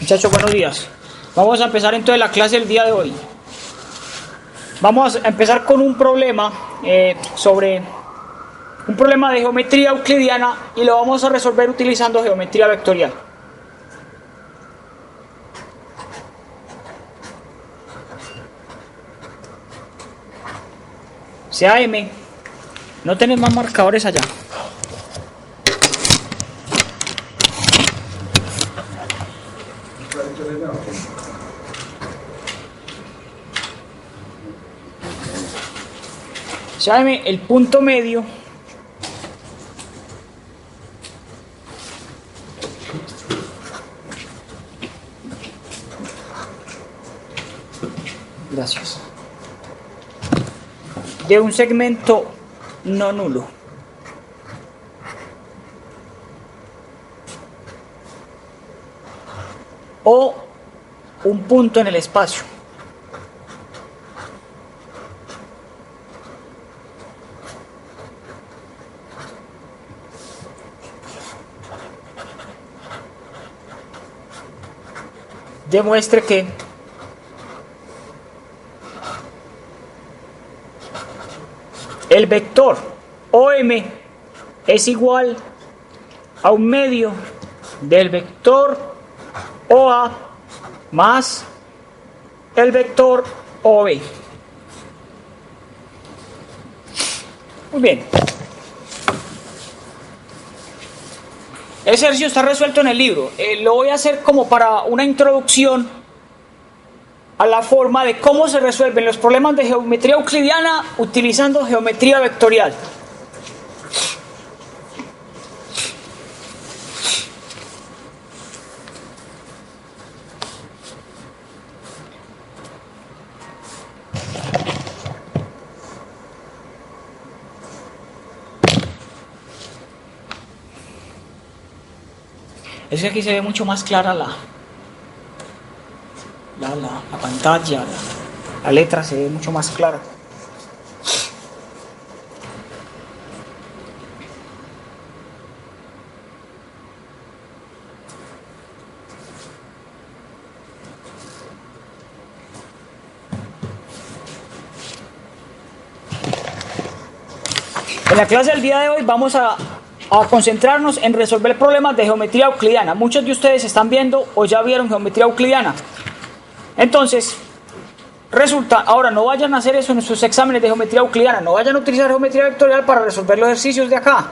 Muchachos, buenos días. Vamos a empezar entonces la clase del día de hoy. Vamos a empezar con un problema sobre un problema de geometría euclidiana y lo vamos a resolver utilizando geometría vectorial. Sea M, no tenés más marcadores allá. Sea M, el punto medio gracias de un segmento no nulo. O un punto en el espacio. Demuestre que el vector OM es igual a un medio del vector OA más el vector OB. Muy bien. Ese ejercicio está resuelto en el libro. Lo voy a hacer como para una introducción a la forma de cómo se resuelven los problemas de geometría euclidiana utilizando geometría vectorial. Es que aquí se ve mucho más clara la pantalla, la letra se ve mucho más clara. En la clase del día de hoy vamos a concentrarnos en resolver problemas de geometría euclidiana. Muchos de ustedes están viendo o ya vieron geometría euclidiana. Entonces, resulta, ahora no vayan a hacer eso en sus exámenes de geometría euclidiana, no vayan a utilizar geometría vectorial para resolver los ejercicios de acá.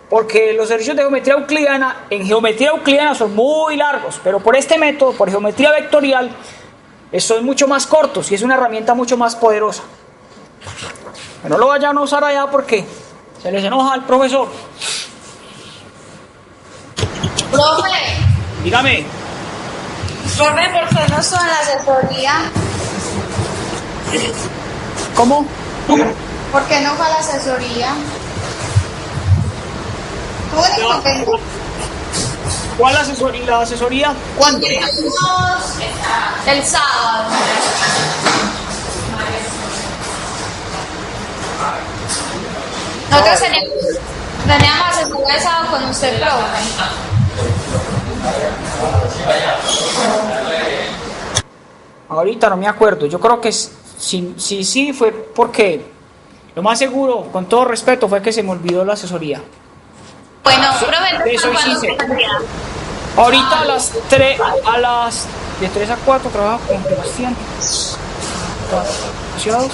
Porque los ejercicios de geometría euclidiana, en geometría euclidiana son muy largos, pero por este método, por geometría vectorial, son mucho más cortos y es una herramienta mucho más poderosa. No lo vayan a usar allá porque se les enoja al profesor. Profe. Dígame. Profe, ¿por qué no son la asesoría? ¿Cómo? ¿Por qué no fue a la asesoría? No. ¿Cuál asesoría? ¿La asesoría? ¿Cuándo? El sábado. Nosotros teníamos asesoría el sábado con usted, profe. Ahorita no me acuerdo. Yo creo que sí fue porque lo más seguro, con todo respeto, fue que se me olvidó la asesoría. Bueno, profe, eso hice. Ahorita a las 3, de 3 a 4 trabajo con Sebastián. ¿Asociados?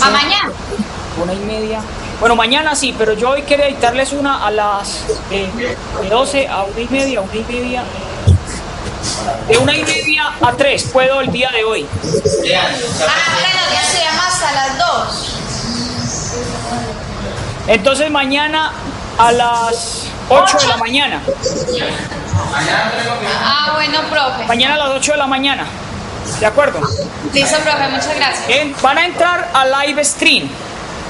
¿A mañana? 1:30. Bueno, mañana sí, pero yo hoy quería editarles una a las de 12 a 1:30, 1:30. De 1:30 a 3 puedo el día de hoy. Bueno, ya se llama hasta las 2. Entonces mañana a las 8 de la mañana. Ah, bueno, profe. Mañana a las 8 de la mañana. ¿De acuerdo? Listo, profe, muchas gracias. Van a entrar a live stream.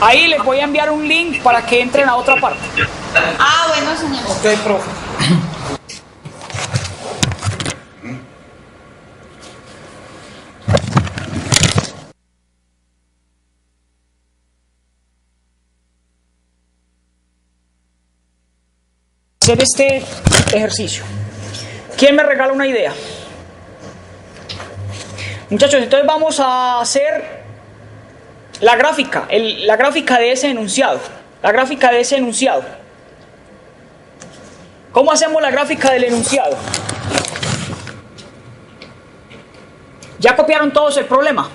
Ahí les voy a enviar un link para que entren a otra parte. Ah, bueno, señor. Ok, profe. hacer este ejercicio. ¿Quién me regala una idea? Muchachos, entonces vamos a hacer la gráfica de ese enunciado. La gráfica de ese enunciado. ¿Cómo hacemos la gráfica del enunciado? ¿Ya copiaron todos el problema?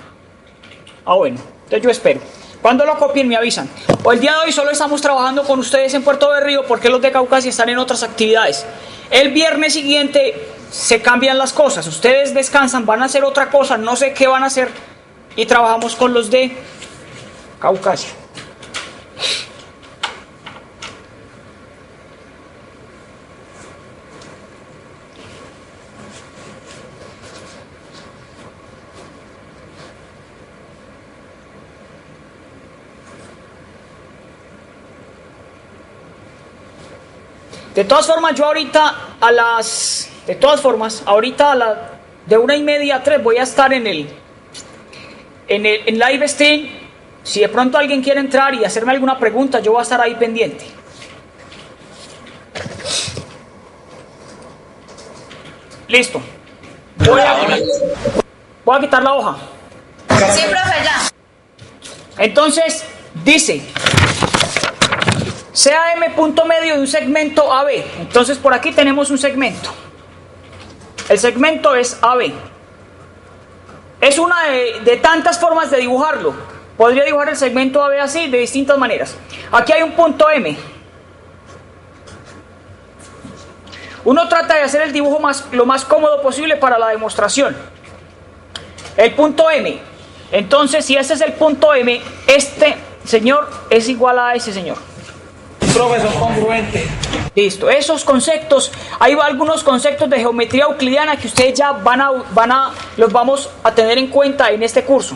Ah, bueno, entonces yo espero. Cuando lo copien me avisan. O el día de hoy solo estamos trabajando con ustedes en Puerto Berrío porque los de Caucasia están en otras actividades. El viernes siguiente se cambian las cosas. Ustedes descansan, van a hacer otra cosa, no sé qué van a hacer. Y trabajamos con los de Caucasia. De todas formas, yo ahorita de 1:30 a 3 voy a estar en live stream. Si de pronto alguien quiere entrar y hacerme alguna pregunta, yo voy a estar ahí pendiente. Listo. Voy a quitar la hoja. Sí, profe, ya. Entonces, dice... sea M punto medio de un segmento AB. Entonces por aquí tenemos un segmento. El segmento es AB. Es una de tantas formas de dibujarlo. Podría dibujar el segmento AB así, de distintas maneras. Aquí hay un punto M. Uno trata de hacer el dibujo lo más cómodo posible para la demostración. El punto M. Entonces, si ese es el punto M, este señor es igual a ese señor. Profesor congruente. Listo, esos conceptos, hay algunos conceptos de geometría euclidiana que ustedes ya los vamos a tener en cuenta en este curso.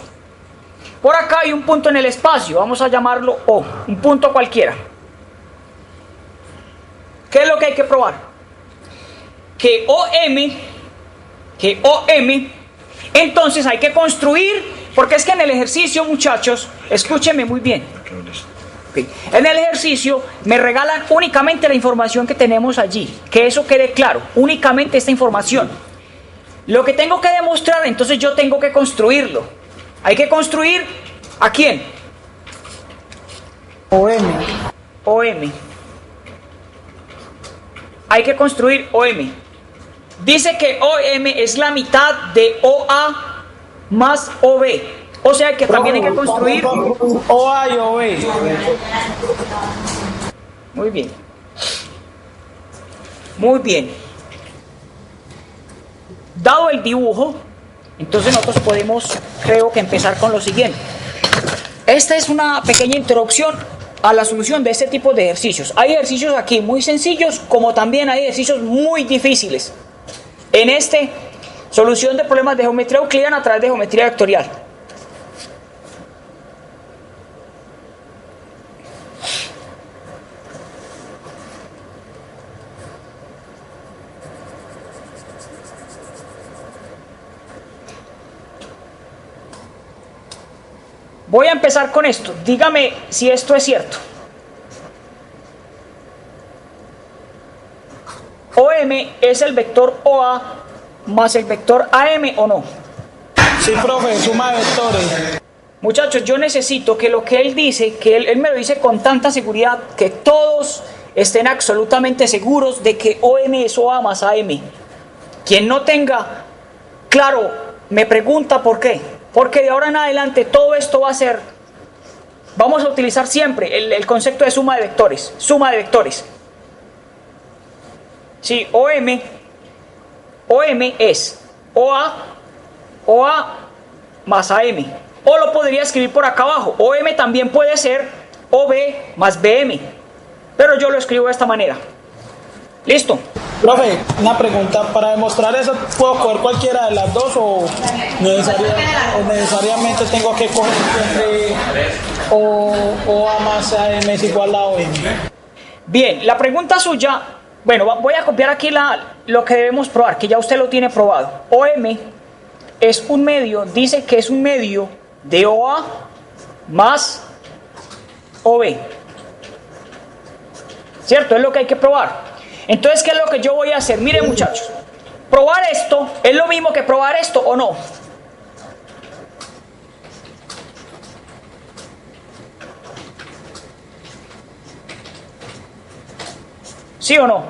Por acá hay un punto en el espacio, vamos a llamarlo O, un punto cualquiera. ¿Qué es lo que hay que probar? Que OM, entonces hay que construir, porque es que en el ejercicio, muchachos, escúchenme muy bien. En el ejercicio me regalan únicamente la información que tenemos allí, que eso quede claro, únicamente esta información. Lo que tengo que demostrar, entonces yo tengo que construirlo. Hay que construir ¿a quién? OM. Hay que construir OM. Dice que OM es la mitad de OA más OB. O sea que también hay que construir OA y OB. Muy bien. Muy bien. Dado el dibujo, entonces nosotros podemos, creo que empezar con lo siguiente. Esta es una pequeña introducción a la solución de este tipo de ejercicios. Hay ejercicios aquí muy sencillos, como también hay ejercicios muy difíciles. En solución de problemas de geometría euclidiana a través de geometría vectorial. Voy a empezar con esto. Dígame si esto es cierto. OM es el vector OA más el vector AM, ¿o no? Sí, profe, suma de vectores. Muchachos, yo necesito que lo que él dice, que él me lo dice con tanta seguridad, que todos estén absolutamente seguros de que OM es OA más AM. Quien no tenga claro, me pregunta por qué. Porque de ahora en adelante todo esto va a ser, vamos a utilizar siempre el concepto de suma de vectores. Suma de vectores. Sí, OM es OA más AM. O lo podría escribir por acá abajo. OM también puede ser OB más BM. Pero yo lo escribo de esta manera. ¿Listo? Profe, una pregunta. Para demostrar eso, ¿puedo coger cualquiera de las dos o necesariamente tengo que coger siempre OA más AM es igual a OM? Bien, la pregunta suya, bueno, voy a copiar aquí lo que debemos probar, que ya usted lo tiene probado. OM es un medio, dice que es un medio de OA más OB. ¿Cierto? Es lo que hay que probar. Entonces, ¿qué es lo que yo voy a hacer? Miren, muchachos, probar esto es lo mismo que probar esto, ¿o no? ¿Sí o no?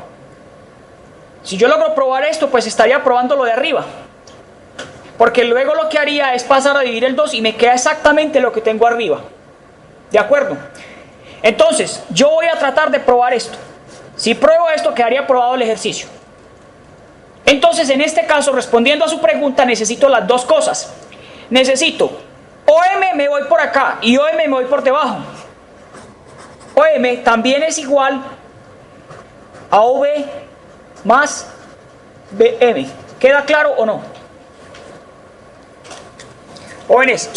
Si yo logro probar esto, pues estaría probando lo de arriba. Porque luego lo que haría es pasar a dividir el 2 y me queda exactamente lo que tengo arriba. ¿De acuerdo? Entonces, yo voy a tratar de probar esto. Si pruebo esto, quedaría probado el ejercicio. Entonces, en este caso, respondiendo a su pregunta, necesito las dos cosas. Necesito OM me voy por acá y OM me voy por debajo. OM también es igual a OB más BM. ¿Queda claro o no? Jóvenes,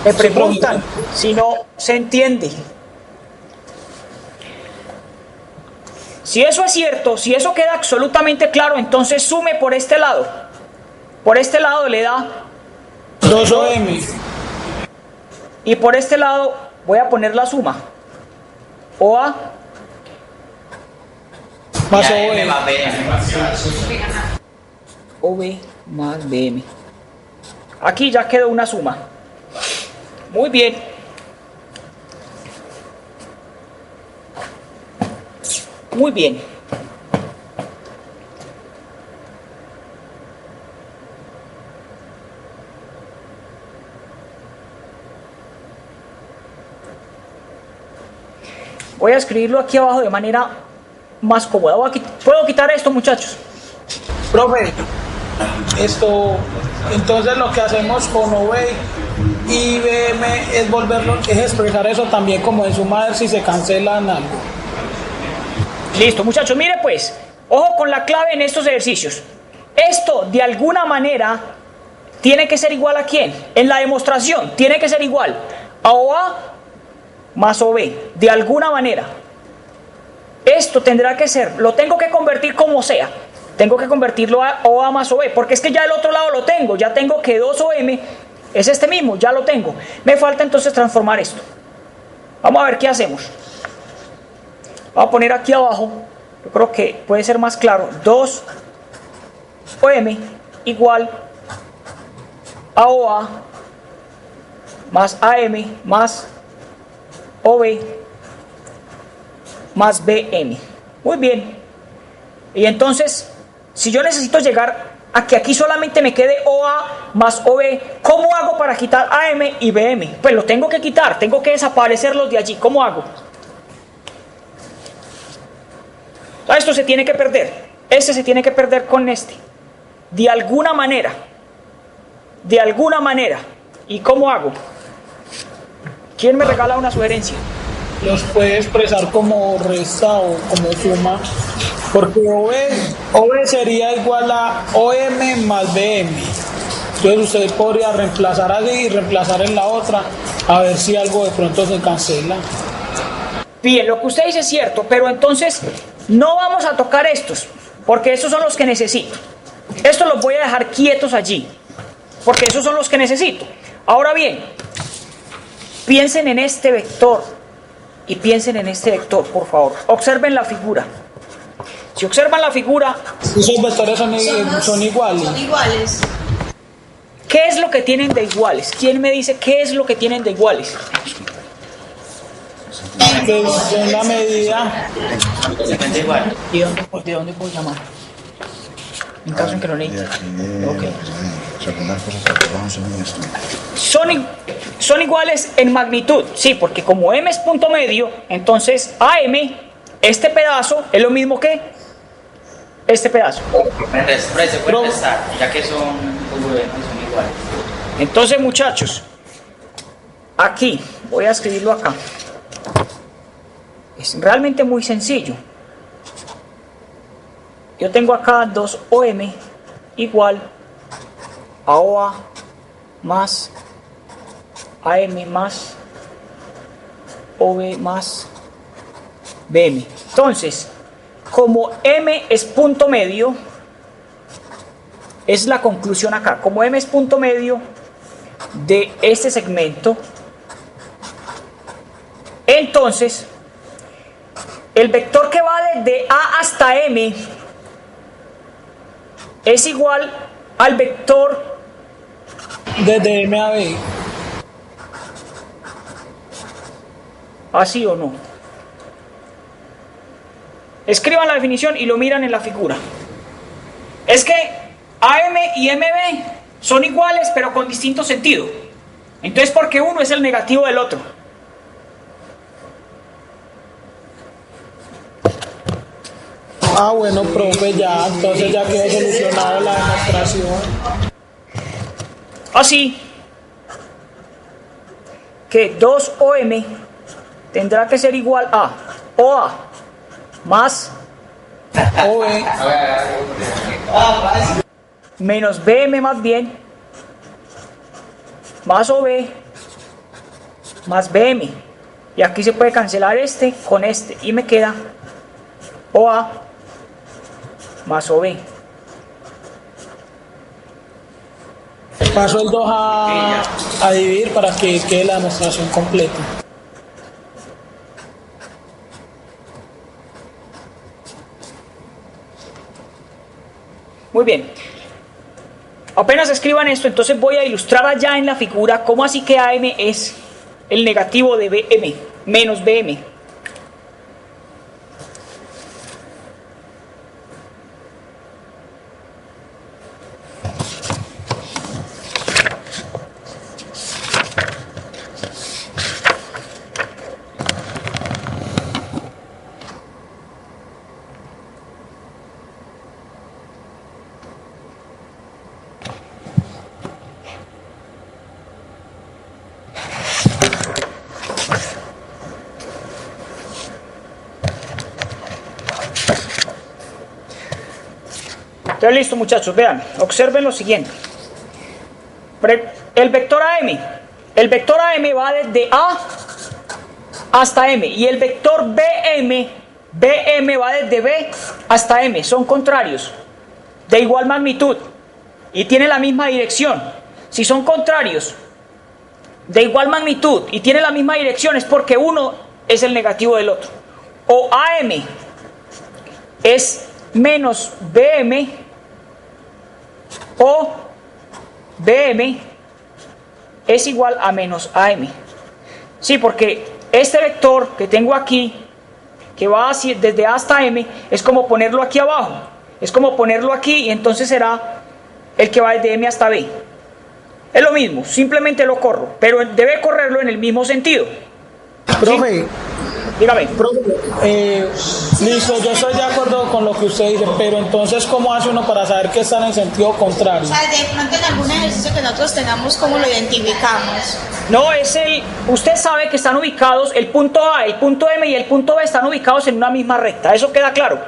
me preguntan si no se entiende. Si eso es cierto, si eso queda absolutamente claro, entonces sume por este lado. Por este lado le da 2 OM. Y por este lado voy a poner la suma. OA Más M más OB. B. OB más BM. Aquí ya quedó una suma. Muy bien. Muy bien. Voy a escribirlo aquí abajo de manera más cómoda. ¿Puedo quitar esto, muchachos? Profe, esto, entonces lo que hacemos con OB y BM es volverlo, es expresar eso también como en suma, a ver si se cancelan algo. Listo, muchachos, mire pues, ojo con la clave en estos ejercicios. Esto, de alguna manera, tiene que ser igual a ¿quién? En la demostración, tiene que ser igual a OA más OB, de alguna manera. Esto tendrá que ser, lo tengo que convertir como sea. Tengo que convertirlo a OA más OB, porque es que ya el otro lado lo tengo. Ya tengo que 2OM es este mismo, ya lo tengo. Me falta entonces transformar esto. Vamos a ver qué hacemos. Vamos a poner aquí abajo, yo creo que puede ser más claro, 2OM igual a OA más AM más OB más BM. Muy bien. Y entonces, si yo necesito llegar a que aquí solamente me quede OA más OB, ¿cómo hago para quitar AM y BM? Pues lo tengo que quitar, tengo que desaparecerlos de allí. ¿Cómo hago? Esto se tiene que perder. Este se tiene que perder con este. De alguna manera. De alguna manera. ¿Y cómo hago? ¿Quién me regala una sugerencia? Los puede expresar como resta o como suma, porque OB sería igual a OM más BM. Entonces usted podría reemplazar así y reemplazar en la otra, a ver si algo de pronto se cancela. Bien, lo que usted dice es cierto, pero entonces no vamos a tocar estos, porque estos son los que necesito. Estos los voy a dejar quietos allí, porque esos son los que necesito. Ahora bien, piensen en este vector y piensen en este vector, por favor. Observen la figura. Si observan la figura, Esos vectores son iguales. Son iguales. ¿qué es lo que tienen de iguales? ¿Quién me dice qué es lo que tienen de iguales? Pues en la medida, Igual. ¿De dónde puedo llamar? En caso en que lo necesite. Ok. Son iguales en magnitud, sí, porque como M es punto medio, entonces AM, este pedazo, es lo mismo que este pedazo. Se puede restar, ya que son iguales. Entonces, muchachos, aquí, voy a escribirlo acá. Es realmente muy sencillo. Yo tengo acá 2OM igual a OA más AM más OB más BM. Entonces, como M es punto medio, es la conclusión acá. Como M es punto medio de este segmento, entonces el vector que va desde A hasta M es igual al vector desde M a B. ¿Así o no? Escriban la definición y lo miran en la figura. Es que AM y MB son iguales pero con distinto sentido. Entonces, porque uno es el negativo del otro. Ah, bueno, profe, ya, entonces ya quedó solucionada la demostración. Así que 2OM tendrá que ser igual a OA más OB menos BM más bien más OB más BM. Y aquí se puede cancelar este con este y me queda OA más OB. paso el 2 a dividir para que quede la demostración completa. Muy bien. Apenas escriban esto, entonces voy a ilustrar allá en la figura cómo así que AM es el negativo de BM menos BM. Entonces, listo, muchachos, vean, observen lo siguiente. El vector AM va desde A hasta M, y el vector BM va desde B hasta M, son contrarios, de igual magnitud, y tienen la misma dirección. Si son contrarios, de igual magnitud, y tienen la misma dirección, es porque uno es el negativo del otro. O AM es menos BM, o BM es igual a menos AM. Sí, porque este vector que tengo aquí, que va desde A hasta M, es como ponerlo aquí abajo. Es como ponerlo aquí y entonces será el que va desde M hasta B. Es lo mismo, simplemente lo corro, pero debe correrlo en el mismo sentido. Profe, ¿Sí? Dígame. Listo, yo estoy de acuerdo con lo que usted dice, pero entonces, ¿cómo hace uno para saber que están en sentido contrario? O sea, de pronto en algún ejercicio que nosotros tengamos, ¿cómo lo identificamos? No, usted sabe que están ubicados, el punto A, el punto M y el punto B están ubicados en una misma recta, ¿eso queda claro?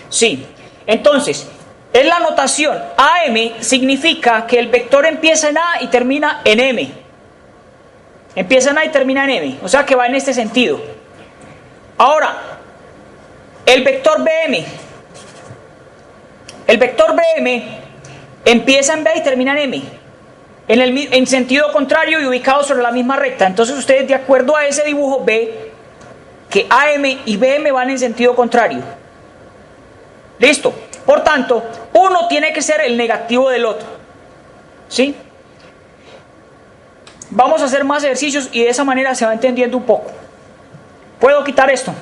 Sí. Entonces, en la notación AM significa que el vector empieza en A y termina en M. Empieza en A y termina en M, o sea que va en este sentido. Ahora, el vector BM empieza en B y termina en M, en sentido contrario y ubicado sobre la misma recta. Entonces ustedes, de acuerdo a ese dibujo, ve que AM y BM van en sentido contrario. Listo. Por tanto, uno tiene que ser el negativo del otro. ¿Sí? Vamos a hacer más ejercicios y de esa manera se va entendiendo un poco. ¿Puedo quitar esto?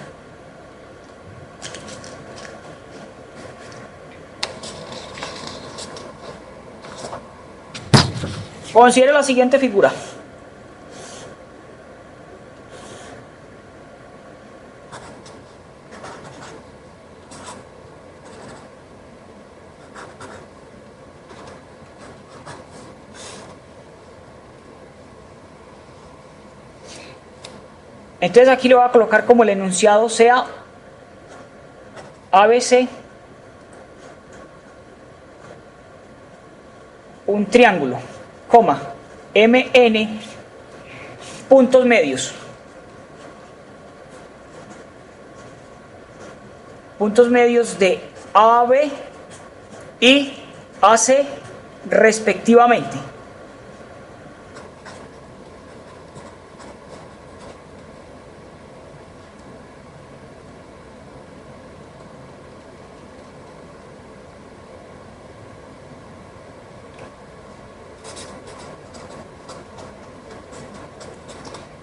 Considere la siguiente figura. Entonces aquí le voy a colocar como el enunciado sea ABC un triángulo, coma, MN puntos medios. Puntos medios de AB y AC respectivamente.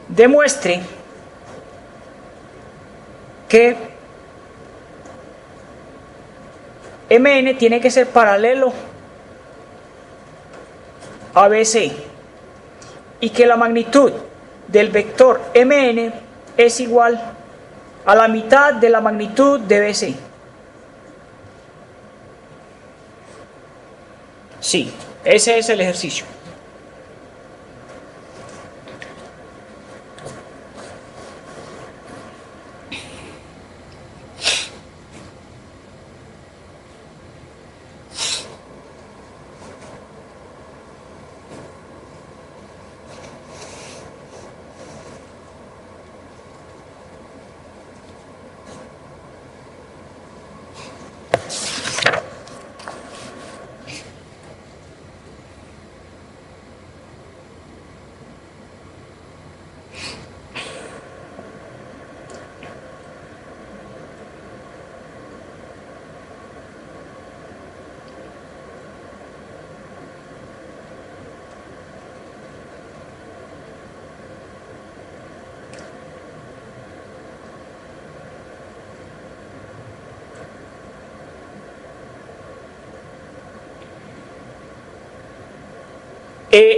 demuestre que MN tiene que ser paralelo a BC y que la magnitud del vector MN es igual a la mitad de la magnitud de BC. Sí, ese es el ejercicio.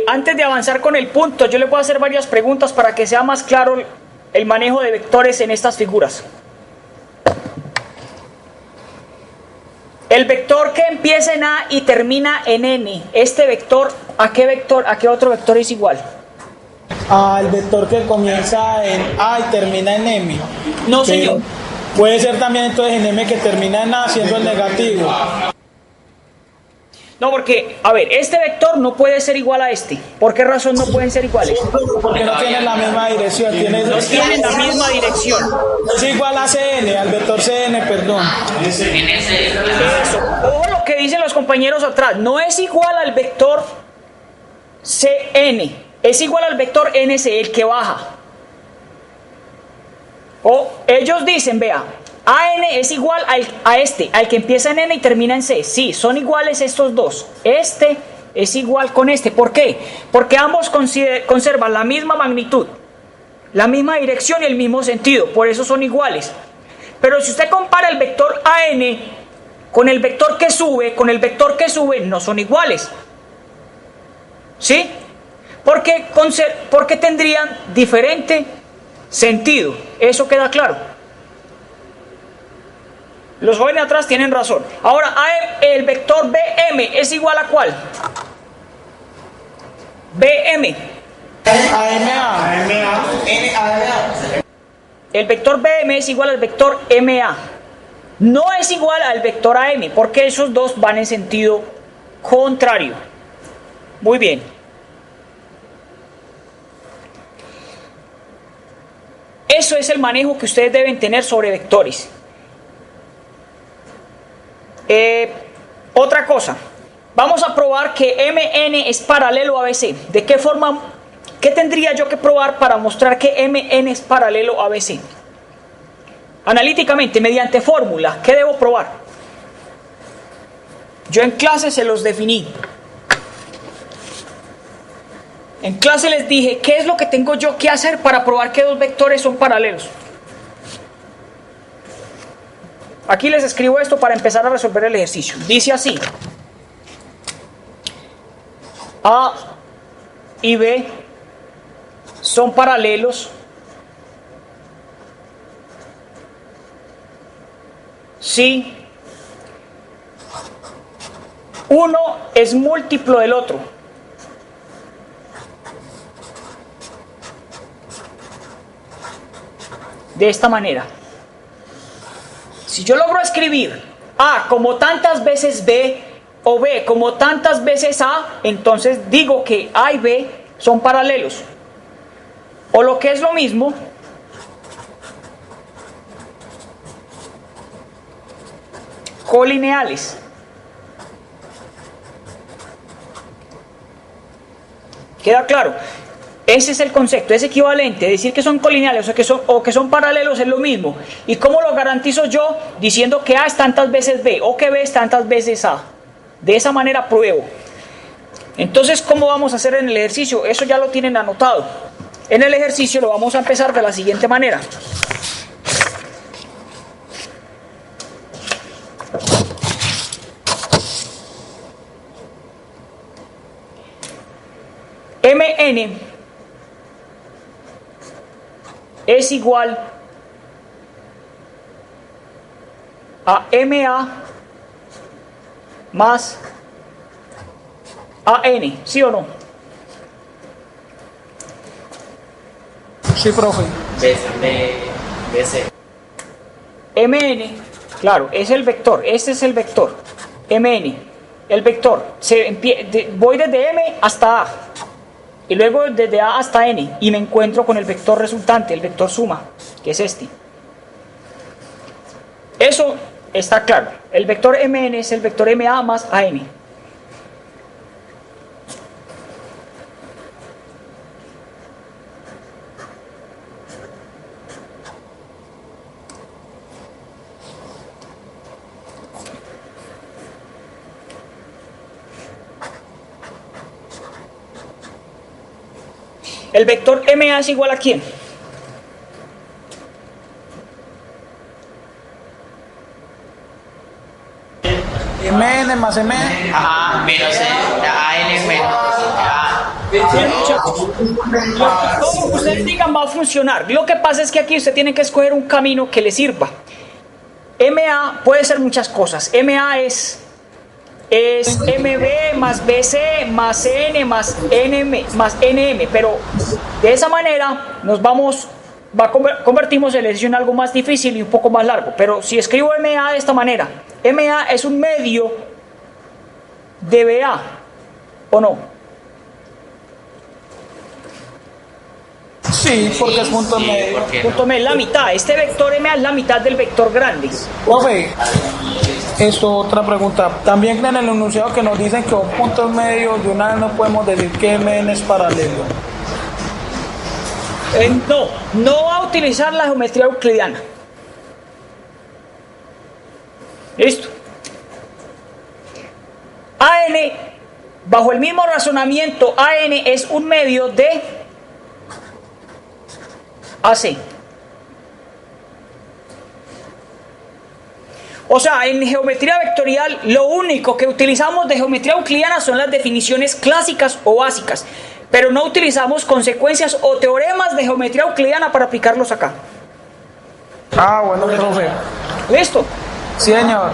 Antes de avanzar con el punto, yo le voy a hacer varias preguntas para que sea más claro el manejo de vectores en estas figuras. El vector que empieza en A y termina en N, este vector, ¿a qué otro vector es igual? Al vector que comienza en A y termina en M. No, señor. Puede ser también entonces en M que termina en A siendo el negativo. No, porque, a ver, este vector no puede ser igual a este. ¿Por qué razón no pueden ser iguales? Porque no tienen la misma dirección. No tienen la misma dirección. Es igual a CN, al vector CN, perdón. Eso. Ojo lo que dicen los compañeros atrás. No es igual al vector CN. Es igual al vector NC, el que baja. O ellos dicen, vea, AN es igual al que empieza en N y termina en C. Sí, son iguales estos dos. Este es igual con este. ¿Por qué? Porque ambos conservan la misma magnitud, la misma dirección y el mismo sentido. Por eso son iguales. Pero si usted compara el vector AN con el vector que sube, no son iguales. ¿Sí? Porque tendrían diferente sentido. Eso queda claro. Los jóvenes atrás tienen razón. Ahora, el vector BM es igual a ¿cuál? BM. El vector BM es igual al vector MA. No es igual al vector AM, porque esos dos van en sentido contrario. Muy bien. Eso es el manejo que ustedes deben tener sobre vectores. Otra cosa, vamos a probar que MN es paralelo a BC. ¿De qué forma? ¿Qué tendría yo que probar para mostrar que MN es paralelo a BC? Analíticamente, mediante fórmula, ¿qué debo probar? Yo en clase se los definí. En clase les dije, ¿qué es lo que tengo yo que hacer para probar que dos vectores son paralelos? Aquí les escribo esto para empezar a resolver el ejercicio. Dice así: A y B son paralelos si uno es múltiplo del otro. De esta manera. Si yo logro escribir A como tantas veces B o B como tantas veces A, entonces digo que A y B son paralelos. O lo que es lo mismo, colineales. ¿Queda claro? Ese es el concepto, es equivalente. Decir que son colineales o que son paralelos es lo mismo. ¿Y cómo lo garantizo yo? Diciendo que A es tantas veces B o que B es tantas veces A. De esa manera pruebo. Entonces, ¿cómo vamos a hacer en el ejercicio? Eso ya lo tienen anotado. En el ejercicio lo vamos a empezar de la siguiente manera. Mn es igual a Ma más An, ¿sí o no? Sí, profe. BC. Mn, claro, es el vector, este es el vector, Mn, el vector, voy desde M hasta A, y luego desde A hasta N, y me encuentro con el vector resultante, el vector suma, que es este. Eso está claro, el vector Mn es el vector Ma más An. ¿El vector MA es igual a quién? Mn más Mn. Ajá, menos AN menos A. Todo lo que ustedes digan va a funcionar. Lo que pasa es que aquí usted tiene que escoger un camino que le sirva. MA puede ser muchas cosas. MA es MB más BC más CN más NM más NM, pero de esa manera convertimos el ejercicio en algo más difícil y un poco más largo. Pero si escribo MA de esta manera, MA es un medio de BA, ¿o no? Sí, porque es punto medio. Punto medio, la mitad. Este vector MA es la mitad del vector grande. Profe, esto otra pregunta. También en el enunciado que nos dicen que un punto medio, de una vez no podemos decir que Mn es paralelo. No va a utilizar la geometría euclidiana. Listo. AN, bajo el mismo razonamiento, AN es un medio de AC. O sea, en geometría vectorial lo único que utilizamos de geometría euclidiana son las definiciones clásicas o básicas, pero no utilizamos consecuencias o teoremas de geometría euclidiana para aplicarlos acá. Ah, bueno, profe. ¿Listo? Sí, señor.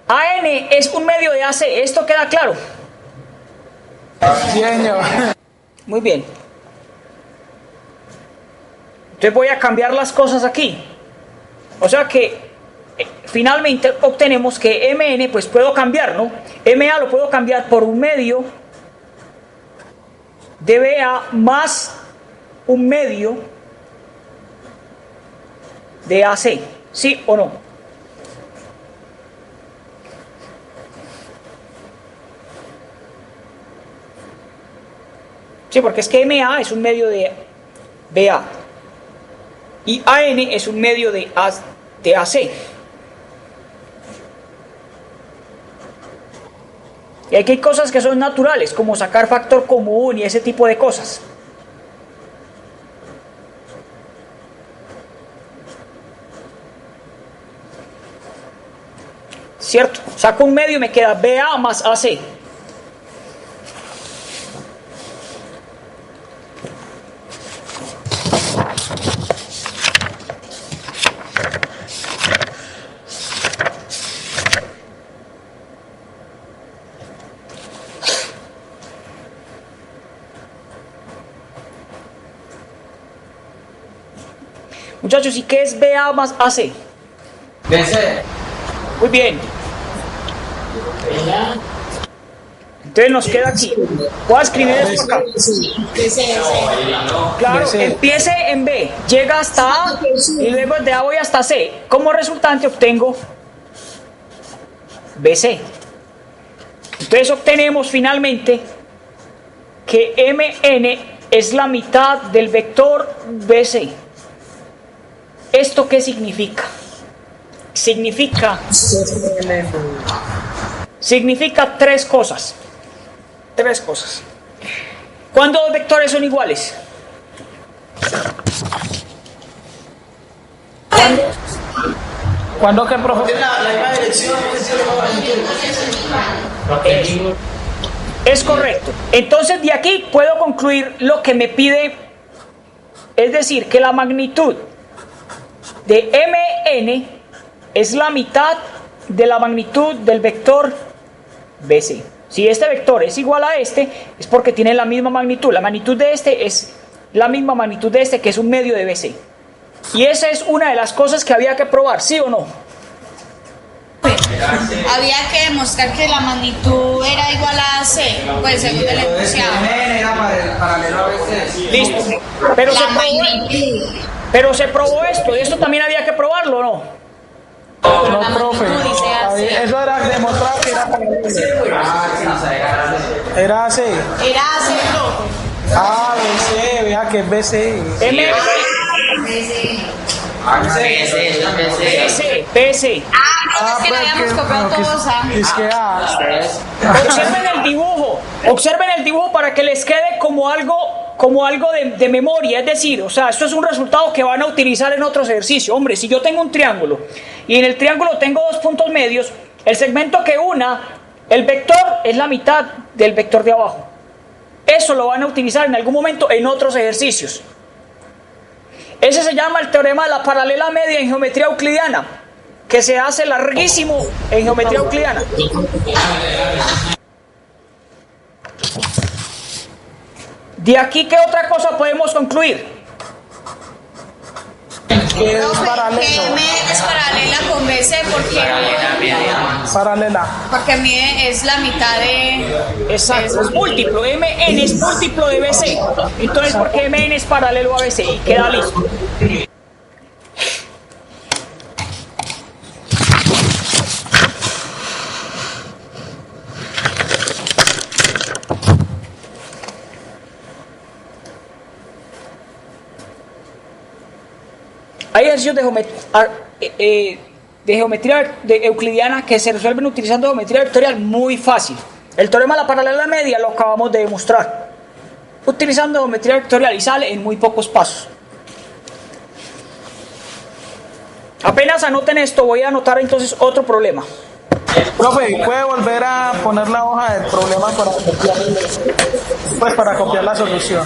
AN es un medio de AC, ¿esto queda claro? Sí, señor. Muy bien. Entonces voy a cambiar las cosas aquí. O sea que finalmente obtenemos que Mn pues puedo cambiar, ¿no? Ma lo puedo cambiar por un medio de BA más un medio de AC, ¿sí o no? Sí, porque es que MA es un medio de BA y AN es un medio de AC. Y aquí hay cosas que son naturales, como sacar factor común y ese tipo de cosas. ¿Cierto? Saco un medio y me queda BA más AC. Muchachos, ¿y qué es BA más AC? BC. Muy bien. Entonces nos queda aquí. Voy a escribir esto acá. Claro, empiece en B, llega hasta A y luego de A voy hasta C. Como resultante obtengo BC. Entonces obtenemos finalmente que MN es la mitad del vector BC. ¿Esto qué significa? Significa tres cosas. Tres cosas. ¿Cuándo dos vectores son iguales? ¿Cuándo qué, profe? Es correcto. Entonces de aquí puedo concluir lo que me pide, es decir, que la magnitud de mn es la mitad de la magnitud del vector BC. Si este vector es igual a este, es porque tiene la misma magnitud. La magnitud de este es la misma magnitud de este, que es un medio de BC. Y esa es una de las cosas que había que probar, ¿sí o no? Había que demostrar que la magnitud era igual a C, pues según el enunciado. Listo. Pero se probó esto, y esto también había que probarlo, ¿no? No, profe. Eso era demostrar que era paralelo. Era C. Era C, profe. Ah, BC, vea que es BC. BC. Ah, es que lo habíamos copiado todos, Es que Observen el dibujo para que les quede como algo de memoria, es decir, o sea, esto es un resultado que van a utilizar en otros ejercicios. Hombre, si yo tengo un triángulo y en el triángulo tengo dos puntos medios, el segmento que una el vector es la mitad del vector de abajo. Eso lo van a utilizar en algún momento en otros ejercicios. Ese se llama el teorema de la paralela media en geometría euclidiana, que se hace larguísimo en geometría euclidiana. De aquí, ¿qué otra cosa podemos concluir? que es Profe, paralelo. que M es paralela con BC Paralela. porque mide es la mitad de... Exacto, es múltiplo, Mn es múltiplo de BC. Entonces, ¿por qué Mn es paralelo a BC? Y queda listo. Hay ejercicios de geometría euclidiana que se resuelven utilizando geometría vectorial muy fácil. El teorema de la paralela media lo acabamos de demostrar utilizando geometría vectorial y sale en muy pocos pasos. Apenas anoten esto, voy a anotar entonces otro problema. Profe, ¿puede volver a poner la hoja del problema para copiar, pues para copiar la solución?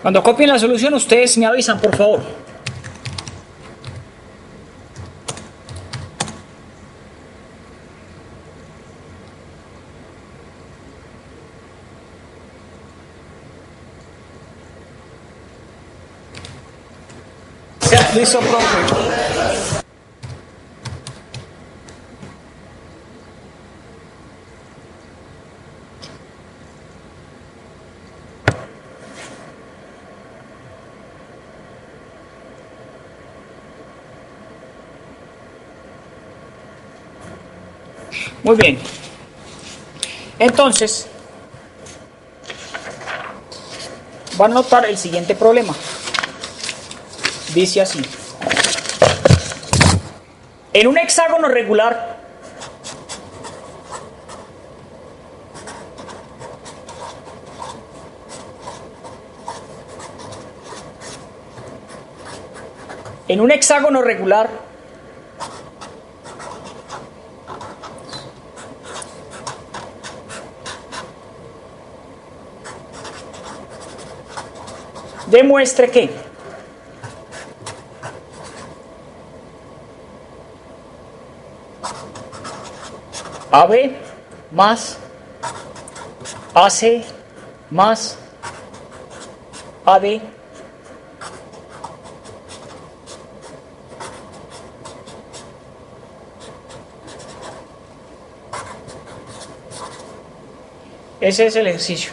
Cuando copien la solución, ustedes me avisan, por favor. Listo, profe. Muy bien. Entonces, van a notar el siguiente problema. Dice así. En un hexágono regular, demuestre que AB más AC más AD Ese es el ejercicio.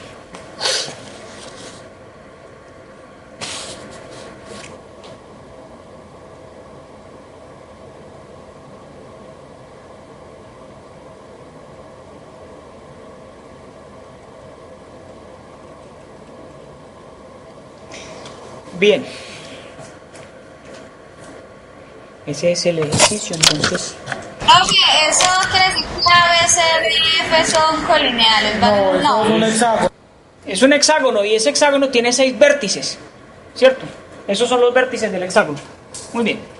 Bien. Ese es el ejercicio, entonces. Oye, eso quiere decir que A, B, C, D y F son colineales, ¿vale? No, eso es un hexágono. Es un hexágono y ese hexágono tiene 6 vértices, ¿cierto? Esos son los vértices del hexágono. Muy bien.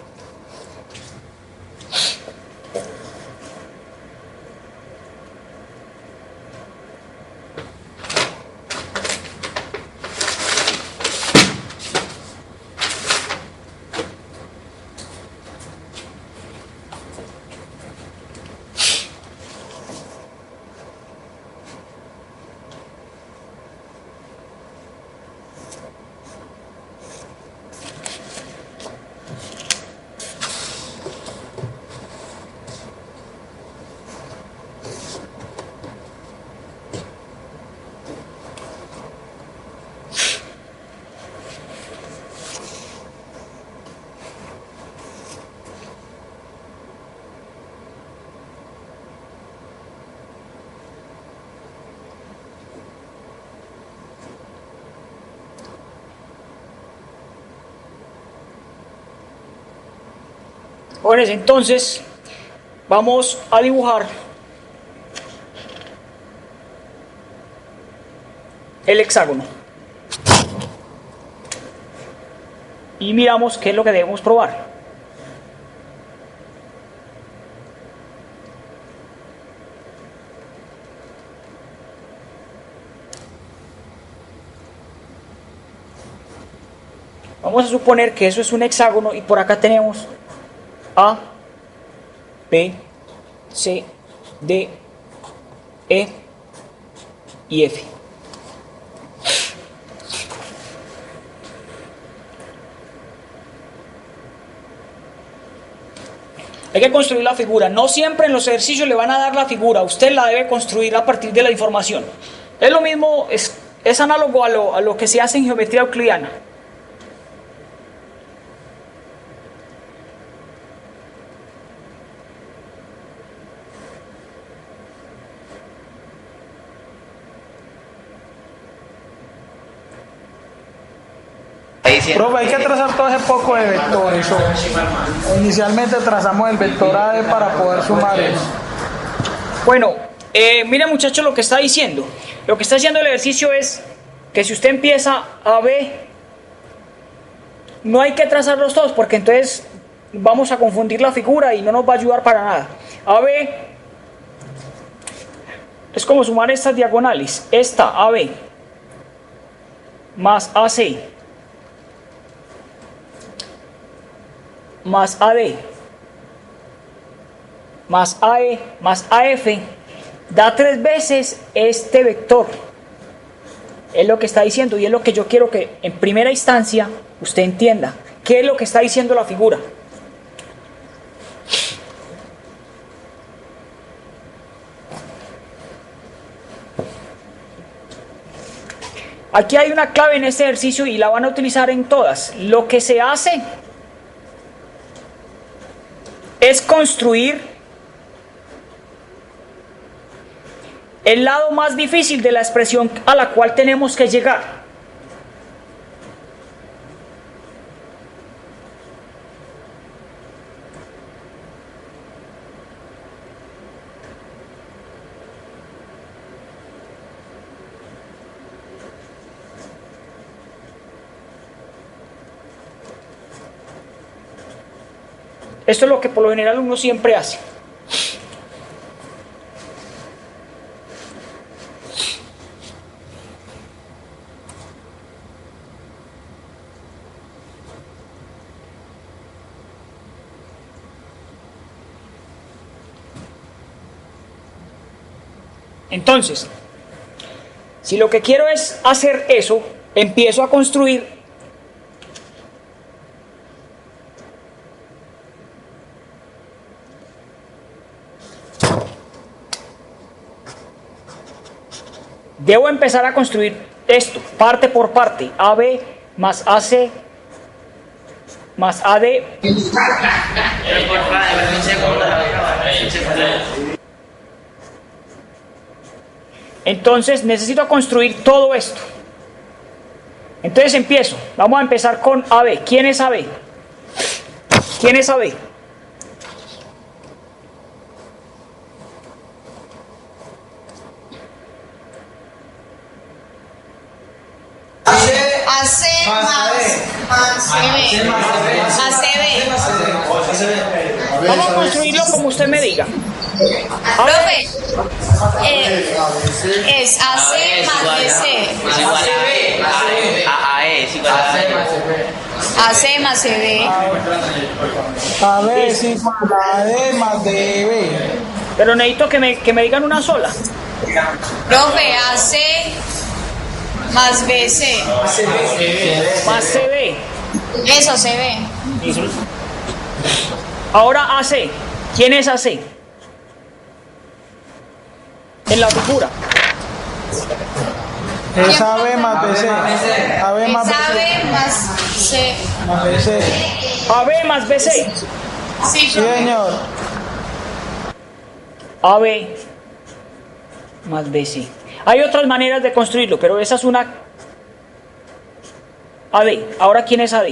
Jóvenes, entonces vamos a dibujar el hexágono y miramos qué es lo que debemos probar. Vamos a suponer que eso es un hexágono y por acá tenemos A, B, C, D, E y F. Hay que construir la figura. No siempre en los ejercicios le van a dar la figura. Usted la debe construir a partir de la información. Es lo mismo, es análogo a lo que se hace en geometría euclidiana. Profe, hay que trazar todo ese poco de vectores. Inicialmente trazamos el vector AD para poder sumar eso. Bueno, mire muchachos lo que está diciendo. Lo que está haciendo el ejercicio es que si usted empieza a B, no hay que trazarlos todos porque entonces vamos a confundir la figura y no nos va a ayudar para nada. AB es como sumar estas diagonales. Esta AB más AC más AD más AE más AF da 3 veces este vector. Es lo que está diciendo y es lo que yo quiero que en primera instancia usted entienda. ¿Qué es lo que está diciendo la figura? Aquí hay una clave en este ejercicio y la van a utilizar en todas. Lo que se hace es construir el lado más difícil de la expresión a la cual tenemos que llegar. Esto es lo que por lo general uno siempre hace. Entonces, si lo que quiero es hacer eso, empiezo a construir Debo empezar a construir esto, parte por parte. AB más AC más AD. Pero porfa, de un segundo, un segundo. Entonces necesito construir todo esto. Entonces empiezo. Vamos a empezar con AB. ¿Quién es AB? ¿Quién es AB? AC más CB. ACB. Vamos a construirlo como usted me diga. Profe, es AC más BC. Es igual a AE, es igual a AE. AC más CB. A ver si para D más DB. Pero necesito que me digan una sola. Profe, AC más BC. Más CB. Eso CB. Ahora AC. ¿Quién es AC? En la figura. Es AB más BC. AB más Es BC. AB más C. Más BC. AB más BC. Sí, Sí, profe. señor. AB más BC. Hay otras maneras de construirlo, pero esa es una. AD. Ahora, ¿quién es AD?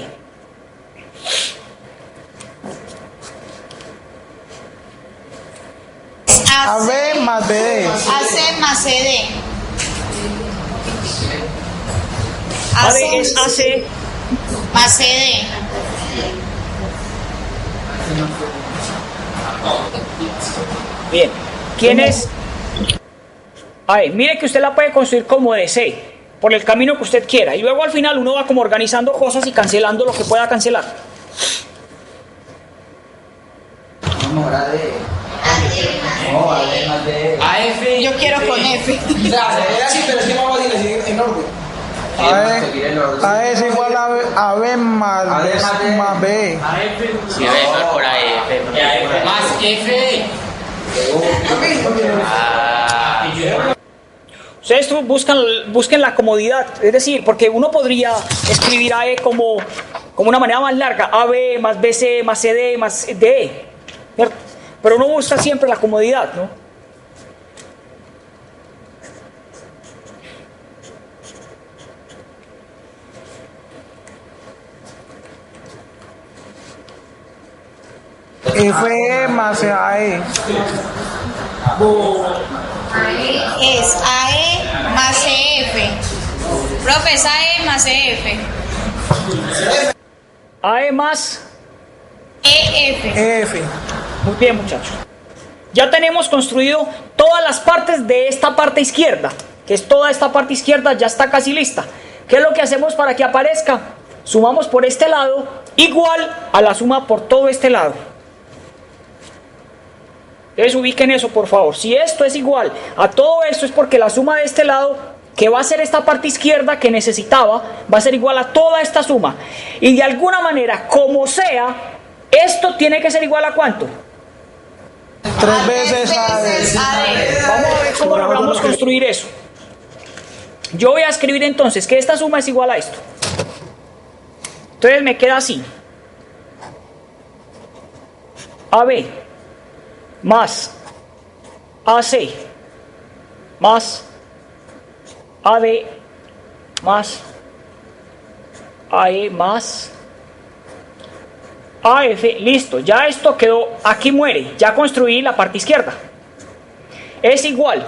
AB más BD. AC más CD. AD es AC. Más CD. Bien. ¿Quién es? A ver, mire que usted la puede construir como DC, por el camino que usted quiera. Y luego al final uno va como organizando cosas y cancelando lo que pueda cancelar. AF. Yo quiero con F. Era así, pero es que vamos a decir en orden. A es igual a B más B. Más B. Sí, mejor por AF. Más F. Ustedes busquen la comodidad, es decir, porque uno podría escribir AE como una manera más larga, AB más BC más CD más DE, ¿cierto? Pero uno busca siempre la comodidad, ¿no? FE más AE. Es AE más CF. Profe, es AE más CF. AE más. EF. F. Muy bien, muchachos. Ya tenemos construido todas las partes de esta parte izquierda, que es toda esta parte izquierda, ya está casi lista. ¿Qué es lo que hacemos para que aparezca? Sumamos por este lado igual a la suma por todo este lado. Entonces ubiquen eso, por favor. Si esto es igual a todo esto, es porque la suma de este lado, que va a ser esta parte izquierda que necesitaba, va a ser igual a toda esta suma. Y de alguna manera, como sea, esto tiene que ser igual a ¿cuánto? 3 veces AD. Vamos a ver cómo logramos construir eso. Yo voy a escribir entonces que esta suma es igual a esto. Entonces me queda así. AB más AC más AD más AE más AF. Listo, ya esto quedó, aquí muere, ya construí la parte izquierda. Es igual.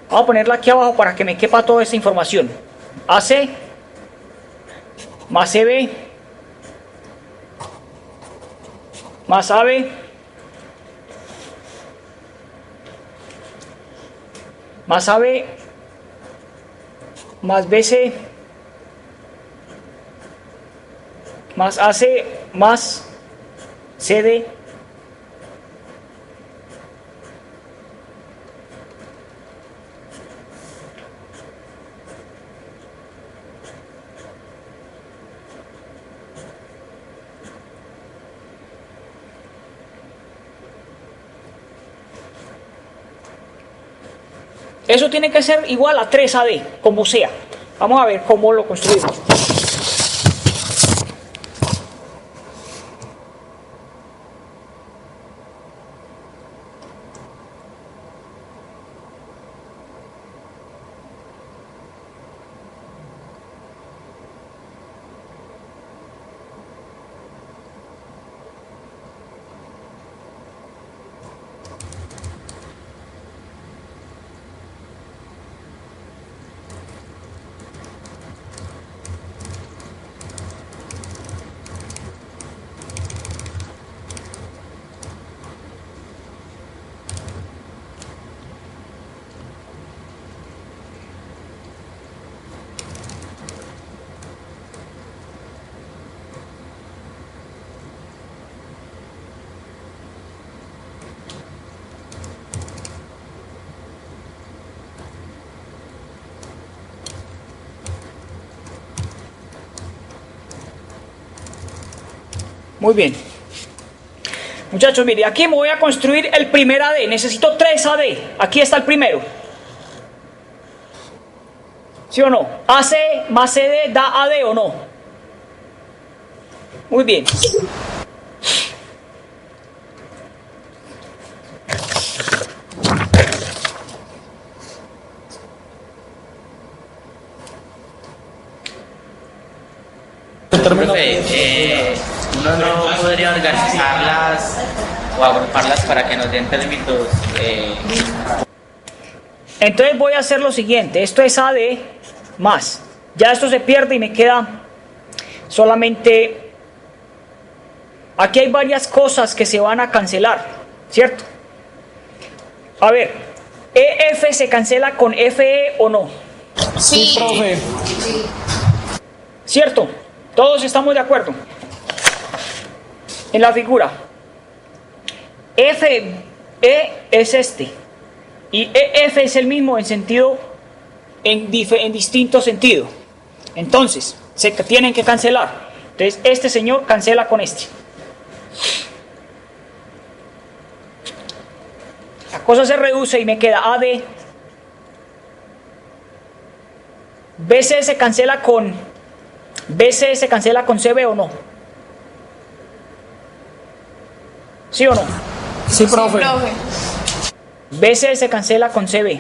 Vamos a ponerla aquí abajo para que me quepa toda esta información. AC más CB más AB más AB más BC más AC más CD eso tiene que ser igual a 3AD, como sea. Vamos a ver cómo lo construimos. Muy bien. Muchachos, mire, aquí me voy a construir el primer AD. Necesito 3AD. Aquí está el primero. ¿Sí o no? AC más CD da AD o no. Muy bien. Profe, uno no podría organizarlas o agruparlas para que nos den términos. Entonces voy a hacer lo siguiente. Esto es AD más. Ya esto se pierde y me queda solamente... Aquí hay varias cosas que se van a cancelar, ¿cierto? A ver, EF se cancela con FE o no. Sí, profe. ¿Cierto? Todos estamos de acuerdo. En la figura, FE es este y EF es el mismo en sentido, en distinto sentido. Entonces, se tienen que cancelar. Entonces, este señor cancela con este. La cosa se reduce y me queda AD. BC se cancela con CB o no. ¿Sí o no? Sí, profe. Sí, profe. BC se cancela con CB.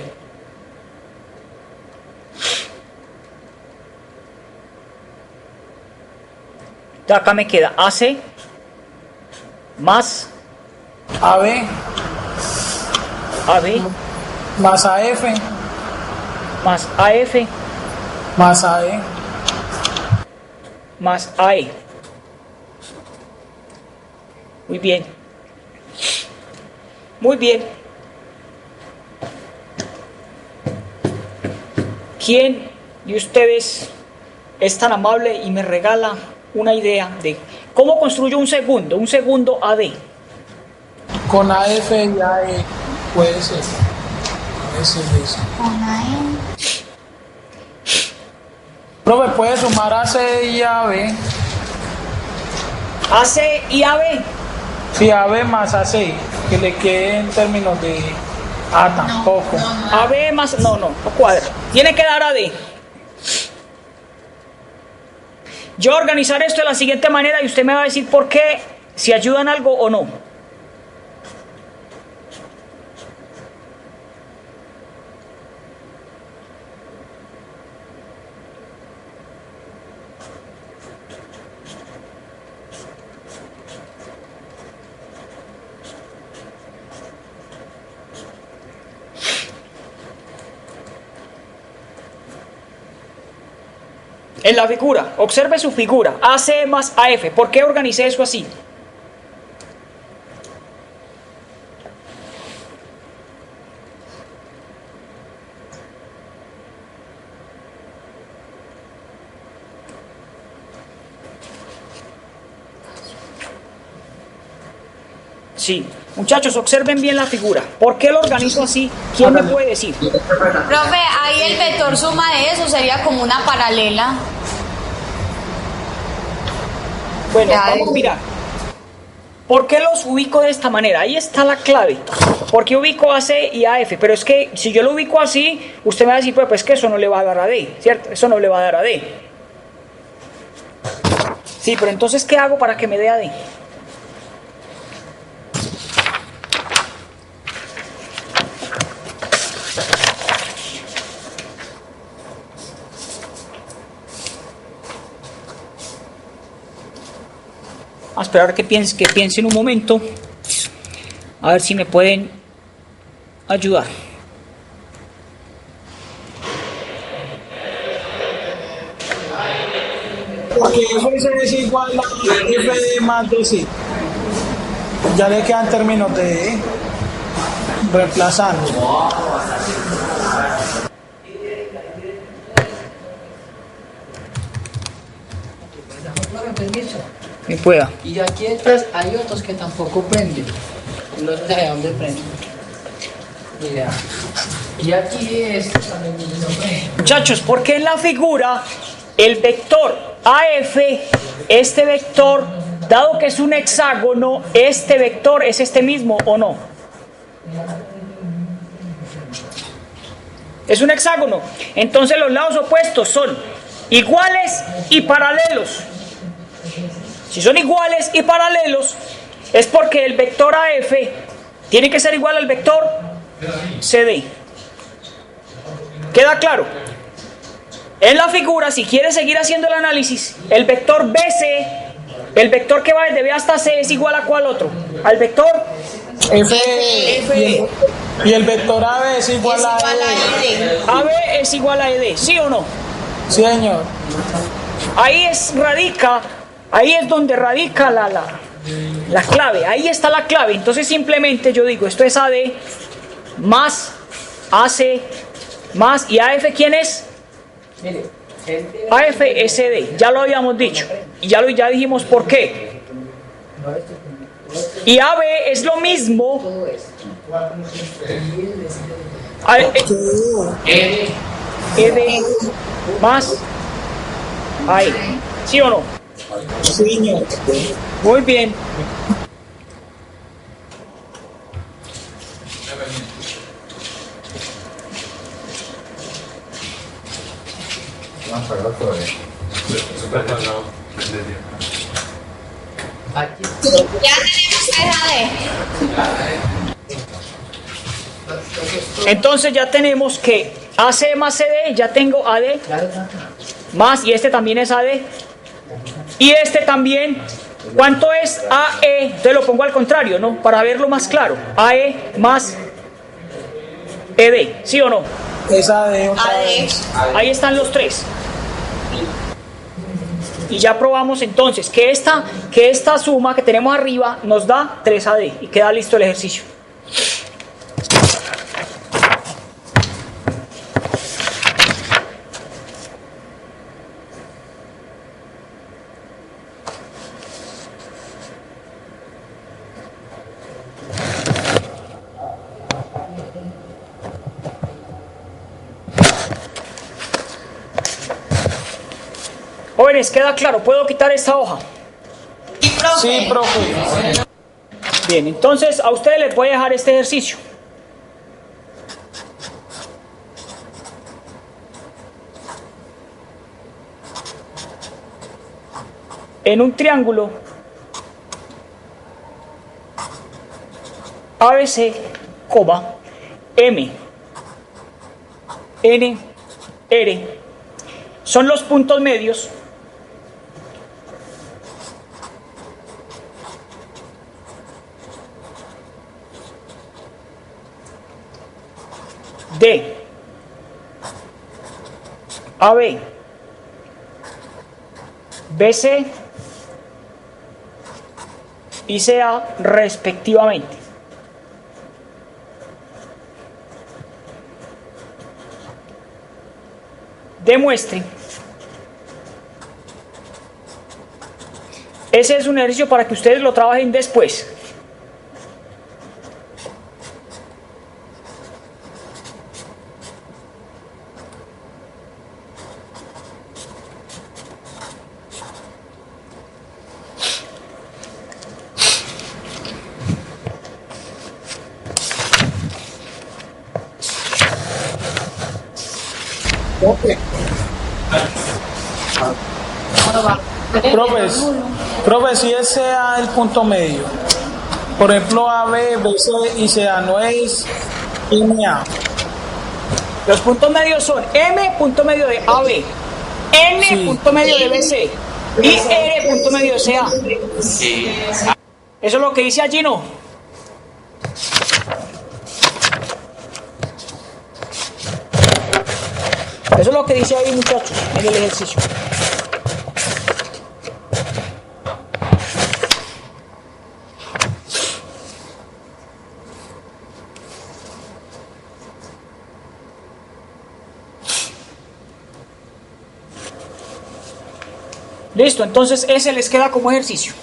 Entonces acá me queda AC más AB AB más AF más AF más AE. más AE. Muy bien. Muy bien. ¿Quién de ustedes es tan amable y me regala una idea de cómo construyo un segundo AD? Con AF y AE puede ser. Ese es eso. Profe, puede sumar AC y AB. AC y AB. Sí, AB más AC, que le quede en términos de A tampoco. AB más... No cuadra. Tiene que dar AD. Yo voy a organizar esto de la siguiente manera y usted me va a decir por qué, si ayudan algo o no. En la figura, observe su figura, AC más AF. ¿Por qué organicé eso así? Sí, muchachos, observen bien la figura. ¿Por qué lo organizo así? ¿Quién me puede decir? Profe, ahí el vector suma de eso sería como una paralela. Bueno, Ya, vamos a mirar. ¿Por qué los ubico de esta manera? Ahí está la clave. ¿Por qué ubico AC y AF? Pero es que si yo lo ubico así, usted me va a decir, pues que eso no le va a dar a D, ¿cierto? Eso no le va a dar a D. Sí, pero entonces, ¿qué hago para que me dé a D? A esperar que piensen un momento, a ver si me pueden ayudar. Porque F es igual a F más de sí. Ya le quedan términos de reemplazando. Permiso. Me pueda. Y aquí detrás hay otros que tampoco prenden. No sé de dónde prenden. Mira. Y aquí esto también no prende. Muchachos, ¿por qué en la figura el vector AF, este vector, dado que es un hexágono, este vector es este mismo o no? Es un hexágono. Entonces los lados opuestos son iguales y paralelos. Si son iguales y paralelos, es porque el vector AF tiene que ser igual al vector CD. ¿Queda claro? En la figura, si quieres seguir haciendo el análisis, el vector BC, el vector que va desde B hasta C, es igual a ¿cuál otro? Al vector F. Y el vector AB es igual a E. AB es igual a ED, ¿sí o no? Sí, señor. Ahí es donde radica la clave, ahí está la clave. Entonces simplemente yo digo, esto es AD más AC más, ¿y AF quién es? Mire, AF es CD, ya lo habíamos dicho, y ya dijimos por qué. Y AB es lo mismo. todo esto. ED más ahí, ¿sí o no? Sí, señor. Muy bien. Aquí. Ya tenemos 3 AD. Entonces ya tenemos que AC más CD, ya tengo AD más, y este también es AD. Y este también, ¿cuánto es AE? Te lo pongo al contrario, ¿no? Para verlo más claro. AE más ED, ¿sí o no? Es AD otra AD. vez. Ahí están los tres. Y ya probamos entonces que esta suma que tenemos arriba nos da 3AD y queda listo el ejercicio. Jóvenes, ¿queda claro? ¿Puedo quitar esta hoja? Sí, profe. Bien, entonces a ustedes les voy a dejar este ejercicio. En un triángulo ABC, M, N, R, son los puntos medios de AB, BC y CA respectivamente. Demuestre. Ese es un ejercicio para que ustedes lo trabajen después. Profe, si ese sea el punto medio, por ejemplo, AB, BC y CA no es MA. Los puntos medios son M, punto medio de AB, N, Sí. punto medio de BC y R, punto medio de CA. Sí. Eso es lo que dice allí, ¿no? Eso es lo que dice ahí, muchachos, en el ejercicio. Listo, entonces ese les queda como ejercicio.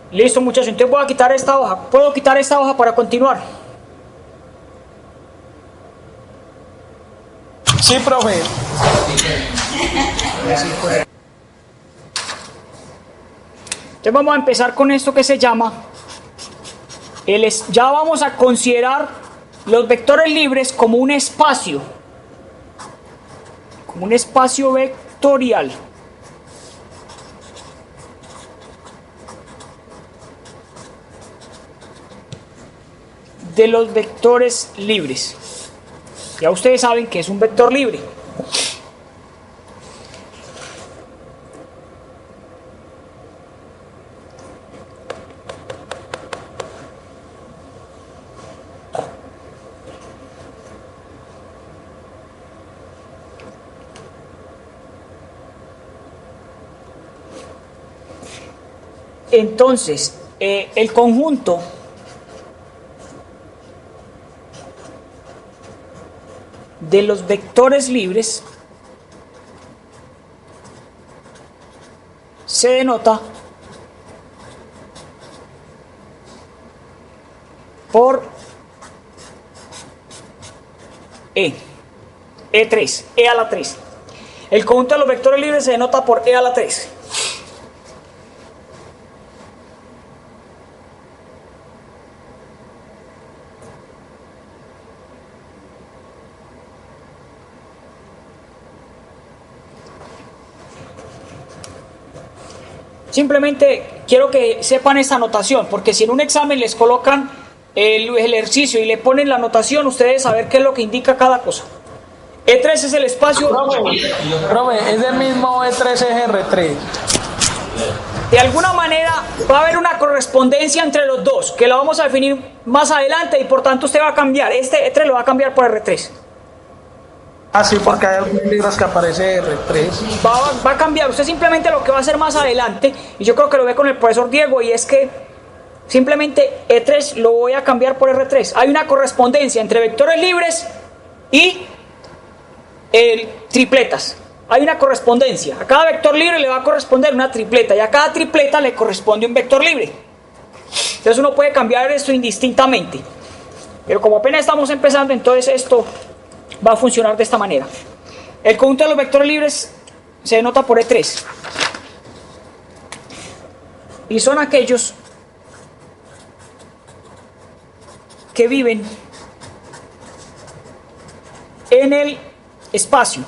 Listo, muchachos, entonces voy a quitar esta hoja. ¿Puedo quitar esta hoja para continuar? Sí, profe. Entonces vamos a empezar con esto que se llama ya vamos a considerar los vectores libres como un espacio vectorial. De los vectores libres. Ya ustedes saben que es un vector libre. Entonces, el conjunto de los vectores libres se denota por E3, E a la 3. El conjunto de los vectores libres se denota por E a la 3. Simplemente quiero que sepan esta notación, porque si en un examen les colocan el ejercicio y le ponen la notación, ustedes saber qué es lo que indica cada cosa. E3 es el espacio. Profe, es el mismo E3 es R3. De alguna manera va a haber una correspondencia entre los dos, que la vamos a definir más adelante y por tanto usted va a cambiar. Este E3 lo va a cambiar por R3. Ah, sí, porque hay algunos libros que aparece R3. Va a cambiar. Usted simplemente lo que va a hacer más adelante, y yo creo que lo ve con el profesor Diego, y es que simplemente E3 lo voy a cambiar por R3. Hay una correspondencia entre vectores libres y tripletas. Hay una correspondencia. A cada vector libre le va a corresponder una tripleta, y a cada tripleta le corresponde un vector libre. Entonces uno puede cambiar esto indistintamente. Pero como apenas estamos empezando, entonces esto va a funcionar de esta manera. El conjunto de los vectores libres se denota por E3. Y son aquellos que viven en el espacio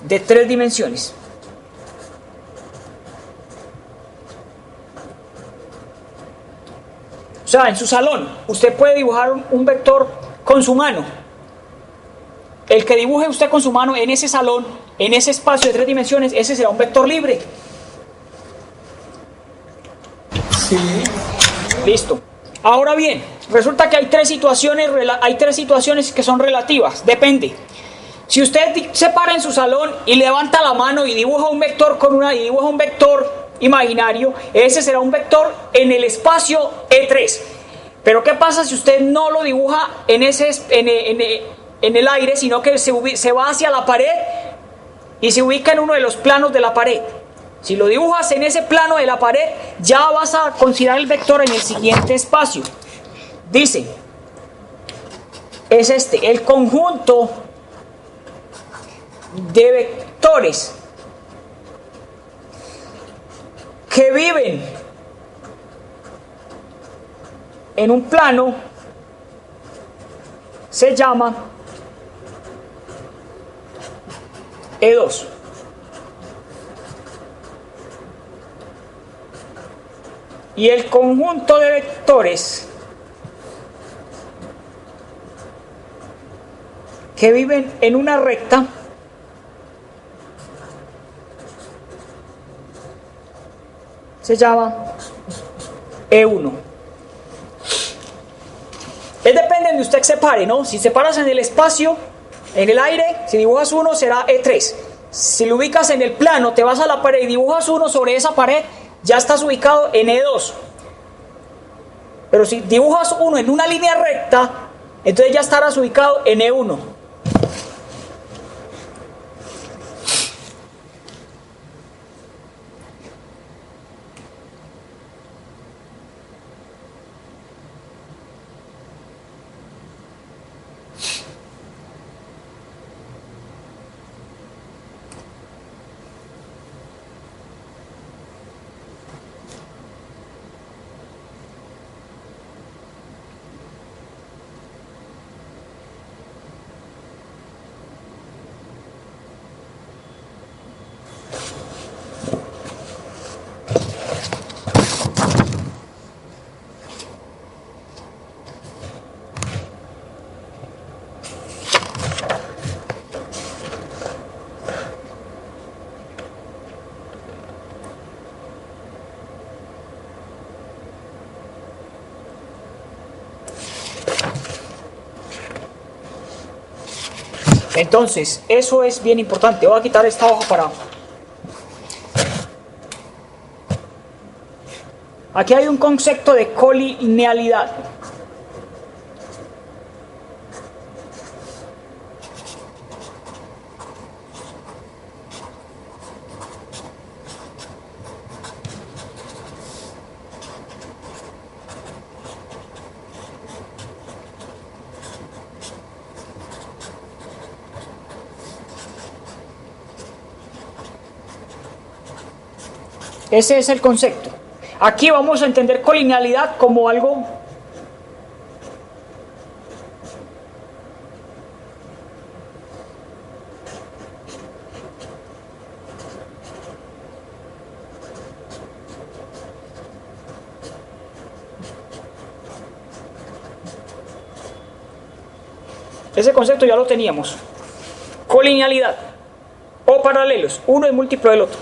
de 3 dimensiones. O sea, en su salón usted puede dibujar un vector con su mano. El que dibuje usted con su mano en ese salón, en ese espacio de 3 dimensiones, ese será un vector libre. Sí. Listo. Ahora bien, resulta que hay tres situaciones que son relativas. Depende. Si usted se para en su salón y levanta la mano y dibuja un vector dibuja un vector imaginario, ese será un vector en el espacio E3. Pero ¿qué pasa si usted no lo dibuja en el aire, sino que se va hacia la pared y se ubica en uno de los planos de la pared? Si lo dibujas en ese plano de la pared, ya vas a considerar el vector en el siguiente espacio. Dice, es este, el conjunto de vectores que viven en un plano se llama E2. Y el conjunto de vectores que viven en una recta se llama E1. Depende de usted separe, ¿no? Si separas en el espacio, en el aire, si dibujas uno será E3. Si lo ubicas en el plano, te vas a la pared y dibujas uno sobre esa pared, ya estás ubicado en E2. Pero si dibujas uno en una línea recta, entonces ya estarás ubicado en E1. Entonces, eso es bien importante. Voy a quitar esta hoja para... Aquí hay un concepto de colinealidad. Ese es el concepto. Aquí vamos a entender colinealidad como algo ese concepto ya lo teníamos. Colinealidad o paralelos, uno es múltiplo del otro.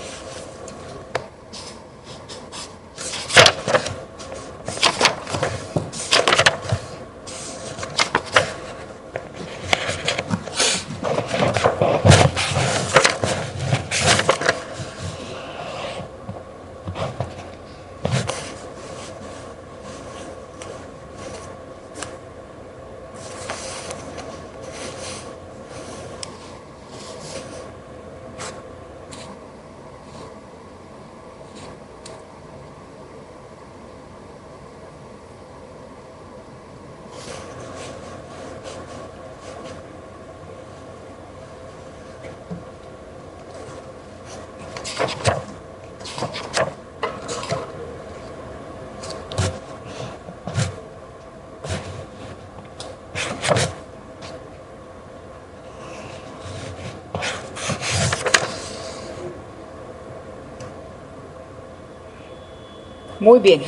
Muy bien.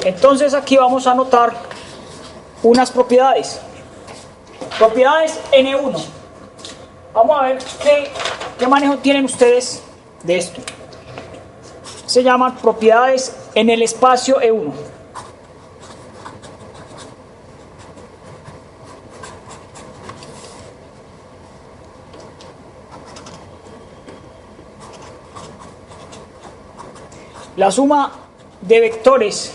Entonces aquí vamos a anotar unas propiedades. Propiedades N1. Vamos a ver qué manejo tienen ustedes de esto. Se llaman propiedades en el espacio E1. La suma de vectores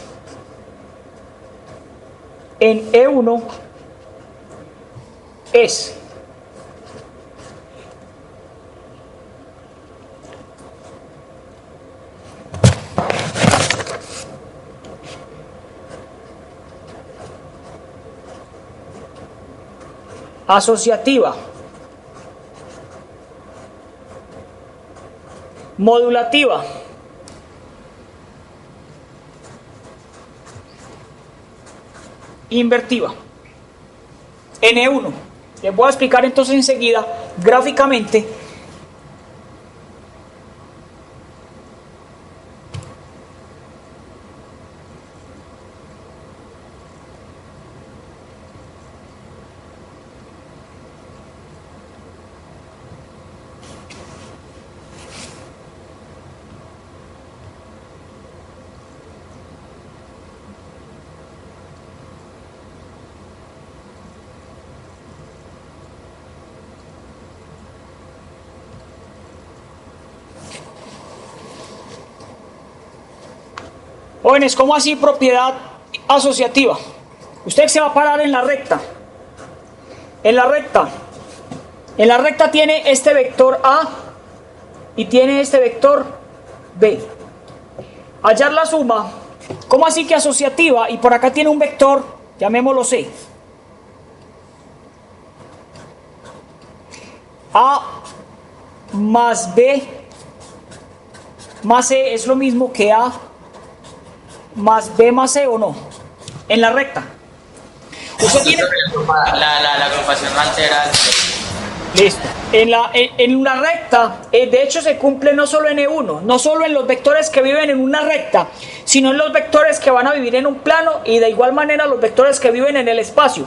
en E1 asociativa, modulativa, invertiva. N1. Les voy a explicar entonces enseguida gráficamente jóvenes, ¿cómo así propiedad asociativa? Usted se va a parar en la recta. En la recta tiene este vector A y tiene este vector B. Hallar la suma. ¿Cómo así que asociativa? Y por acá tiene un vector, llamémoslo C. A más B más C es lo mismo que A más B más C, ¿o no? En la recta. Usted tiene... La agrupación no altera. Listo. En una recta, de hecho se cumple no solo en E1, no solo en los vectores que viven en una recta, sino en los vectores que van a vivir en un plano y de igual manera los vectores que viven en el espacio.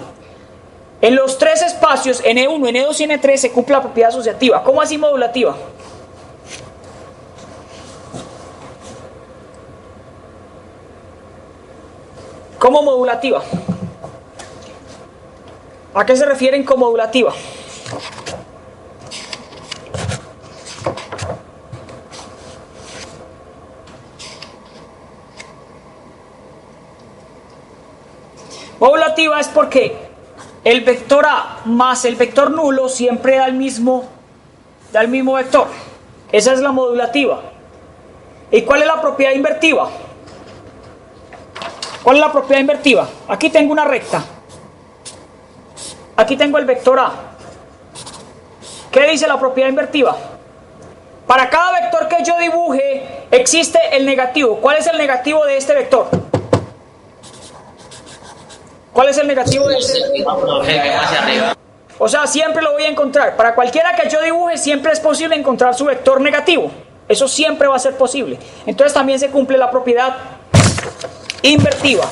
En los tres espacios, en E1, en E2 y en E3 se cumple la propiedad asociativa. ¿Cómo así modulativa? ¿Cómo modulativa? ¿A qué se refieren con modulativa? Modulativa es porque el vector A más el vector nulo siempre da el mismo vector. Esa es la modulativa. ¿Y cuál es la propiedad invertiva? ¿Cuál es la propiedad invertiva? Aquí tengo una recta. Aquí tengo el vector A. ¿Qué dice la propiedad invertiva? Para cada vector que yo dibuje existe el negativo. ¿Cuál es el negativo de este vector? ¿Cuál es el negativo de este vector? Hacia arriba. O sea, siempre lo voy a encontrar. Para cualquiera que yo dibuje siempre es posible encontrar su vector negativo. Eso siempre va a ser posible. Entonces también se cumple la propiedad invertiva.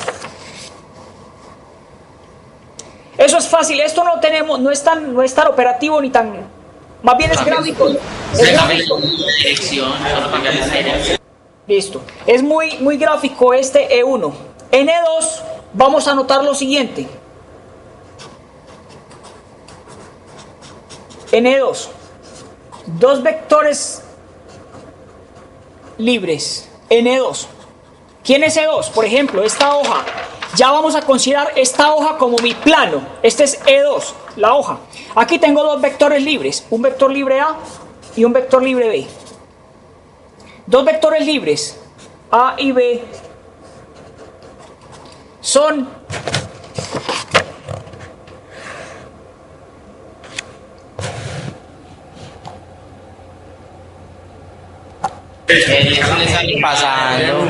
Eso es fácil. Esto no es tan operativo ni tan... Más bien es gráfico. Es gráfico. Listo. Es muy gráfico este E1. En E2 vamos a notar lo siguiente. En E2, dos vectores libres. En E2. ¿Quién es E2? Por ejemplo, esta hoja. Ya vamos a considerar esta hoja como mi plano. Este es E2, la hoja. Aquí tengo dos vectores libres. Un vector libre A y un vector libre B. Dos vectores libres, A y B, son Eso le sale pasando.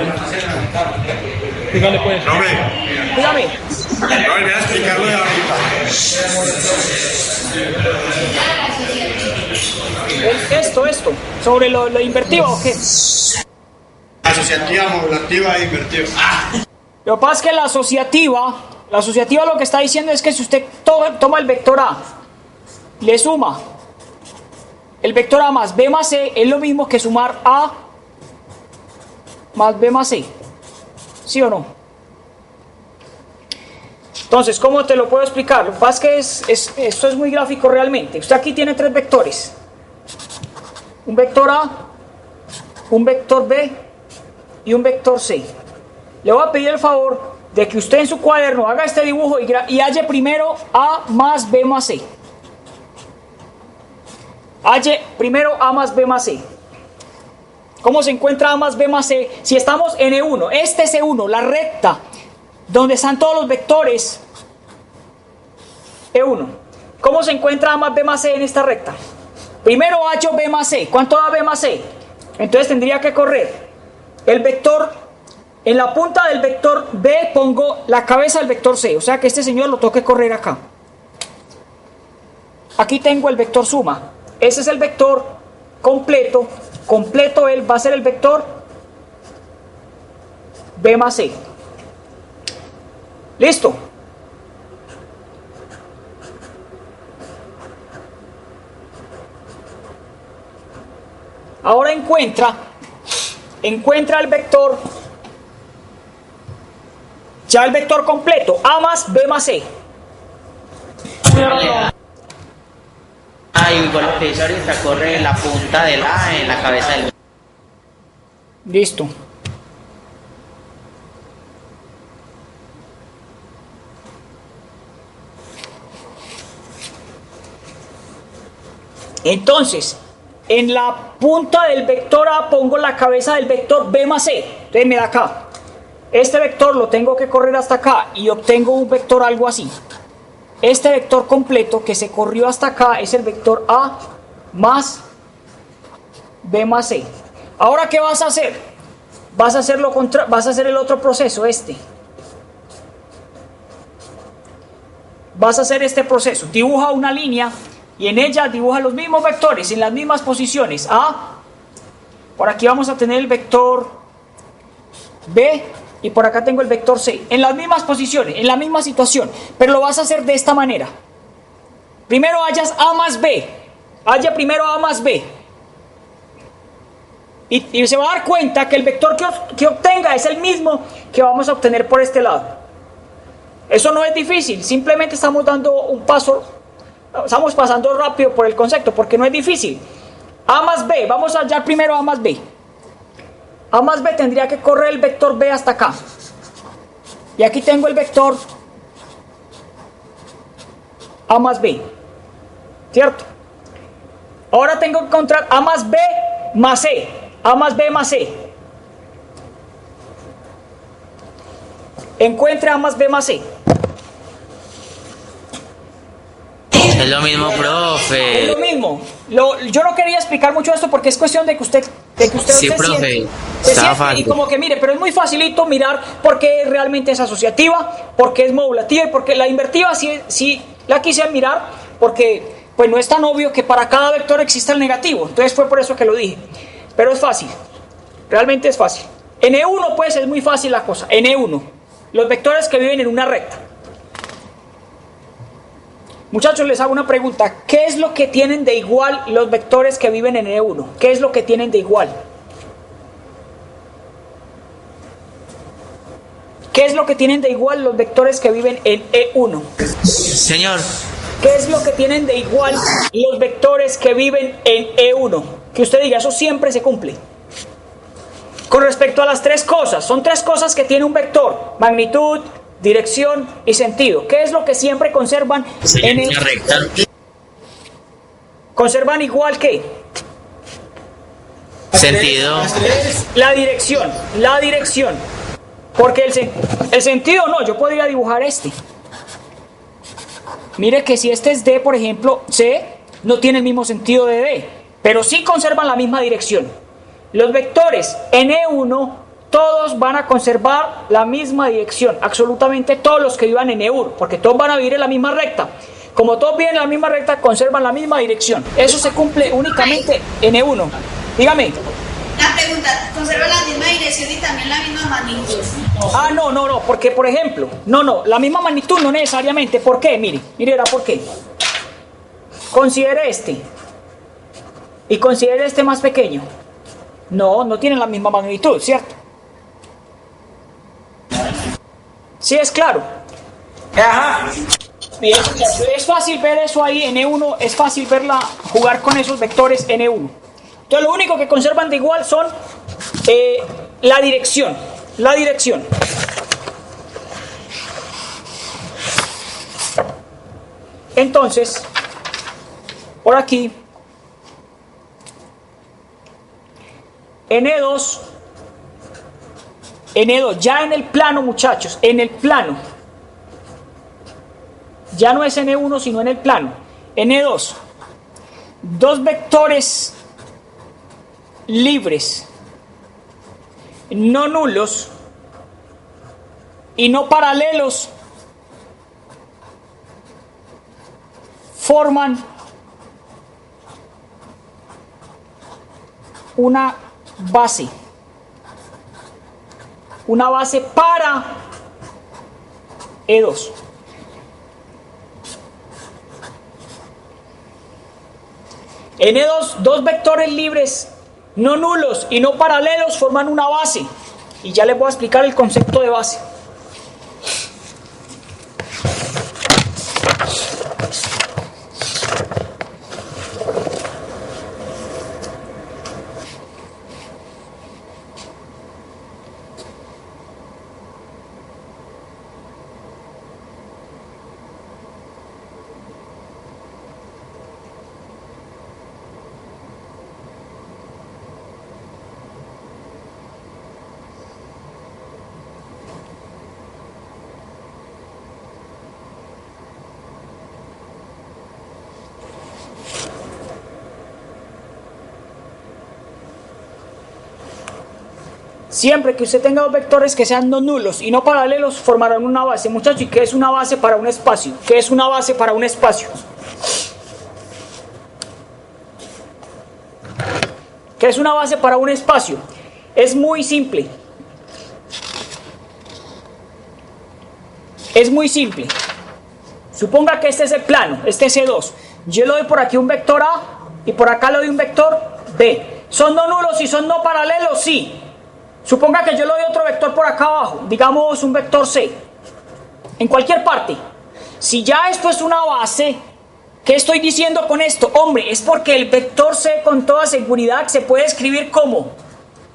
Dígale pues. No me, dígame, no me voy a explicarlo de ahorita. esto, sobre lo invertido, ¿o qué? Asociativa, modulativa e invertiva. Lo que pasa es que la asociativa lo que está diciendo es que si usted toma el vector A, le suma el vector A más B más C, es lo mismo que sumar A más B más C. ¿Sí o no? Entonces, ¿cómo te lo puedo explicar? Lo que pasa es que esto es muy gráfico realmente. Usted aquí tiene tres vectores. Un vector A, un vector B y un vector C. Le voy a pedir el favor de que usted en su cuaderno haga este dibujo y halle primero A más B más C. Halle primero A más B más C. ¿Cómo se encuentra A más B más C? Si estamos en E1, este es E1, la recta, donde están todos los vectores E1. ¿Cómo se encuentra A más B más C en esta recta? Primero hallo B más C. ¿Cuánto da B más C? Entonces tendría que correr el vector, en la punta del vector B pongo la cabeza del vector C, o sea que este señor lo tengo que correr acá. Aquí tengo el vector suma, ese es el vector completo, él va a ser el vector B más C. ¿Listo? Ahora encuentra el vector, ya el vector completo, A más B más C. Igual lo que hizo ahorita, corre la punta del A en la cabeza del... Listo. Entonces, en la punta del vector A pongo la cabeza del vector B más C. Entonces me da acá. Este vector lo tengo que correr hasta acá y obtengo un vector algo así. Este vector completo que se corrió hasta acá es el vector A más B más C. Ahora, ¿qué vas a hacer? Vas a hacer el otro proceso, este. Vas a hacer este proceso. Dibuja una línea y en ella dibuja los mismos vectores en las mismas posiciones. Por aquí vamos a tener el vector B y por acá tengo el vector C. En las mismas posiciones, en la misma situación. Pero lo vas a hacer de esta manera. Primero hallas A más B. Halla primero A más B. Y se va a dar cuenta que el vector que obtenga es el mismo que vamos a obtener por este lado. Eso no es difícil. Simplemente estamos dando un paso. Estamos pasando rápido por el concepto porque no es difícil. A más B, vamos a hallar primero A más B. A más B tendría que correr el vector B hasta acá. Y aquí tengo el vector A más B. ¿Cierto? Ahora tengo que encontrar A más B más C. A más B más C. Encuentre A más B más C. Es lo mismo, profe. Es lo mismo. Yo no quería explicar mucho esto porque es cuestión de que usted Sí, profe. Estaba fácil. Y como que mire, pero es muy facilito mirar por qué realmente es asociativa, por qué es modulativa y por qué la invertida sí la quise mirar porque pues no es tan obvio que para cada vector exista el negativo. Entonces fue por eso que lo dije. Pero es fácil. Realmente es fácil. En E1 pues es muy fácil la cosa. En E1. Los vectores que viven en una recta. Muchachos, les hago una pregunta. ¿Qué es lo que tienen de igual los vectores que viven en E1? ¿Qué es lo que tienen de igual? ¿Qué es lo que tienen de igual los vectores que viven en E1? Señor. ¿Qué es lo que tienen de igual los vectores que viven en E1? Que usted diga, eso siempre se cumple. Con respecto a las tres cosas, son tres cosas que tiene un vector: magnitud, dirección y sentido. ¿Qué es lo que siempre conservan en el recta? ¿Conservan igual que? Sentido. La dirección. Porque el sentido no, yo podría dibujar este. Mire que si este es D, por ejemplo, C no tiene el mismo sentido de D, pero sí conservan la misma dirección. Los vectores en E1 todos van a conservar la misma dirección, absolutamente todos los que vivan en E1, porque todos van a vivir en la misma recta. Como todos viven en la misma recta, conservan la misma dirección. Eso se cumple únicamente en E1. Dígame. La pregunta, ¿conserva la misma dirección y también la misma magnitud? No, porque por ejemplo, la misma magnitud no necesariamente. ¿Por qué? Mire, verá por qué. Considere este y considere este más pequeño. No tienen la misma magnitud, ¿cierto? Sí, es claro. Ajá. Bien, es fácil ver eso ahí en E1, es fácil jugar con esos vectores en E1. Entonces lo único que conservan de igual son la dirección. Entonces, por aquí, en E2, ya en el plano, muchachos, en el plano, ya no es en E1 sino en el plano. N2, dos vectores libres, no nulos y no paralelos forman una base para E2. N2, dos vectores libres, no nulos y no paralelos forman una base. Y ya les voy a explicar el concepto de base. Siempre que usted tenga dos vectores que sean no nulos y no paralelos, formarán una base. Muchachos, ¿y qué es una base para un espacio? ¿Qué es una base para un espacio? ¿Qué es una base para un espacio? Es muy simple. Es muy simple. Suponga que este es el plano, este es E2. Yo le doy por aquí un vector A y por acá le doy un vector B. ¿Son no nulos y son no paralelos? Sí. Suponga que yo le doy otro vector por acá abajo, digamos un vector C, en cualquier parte. Si ya esto es una base, ¿qué estoy diciendo con esto? Hombre, es porque el vector C con toda seguridad se puede escribir como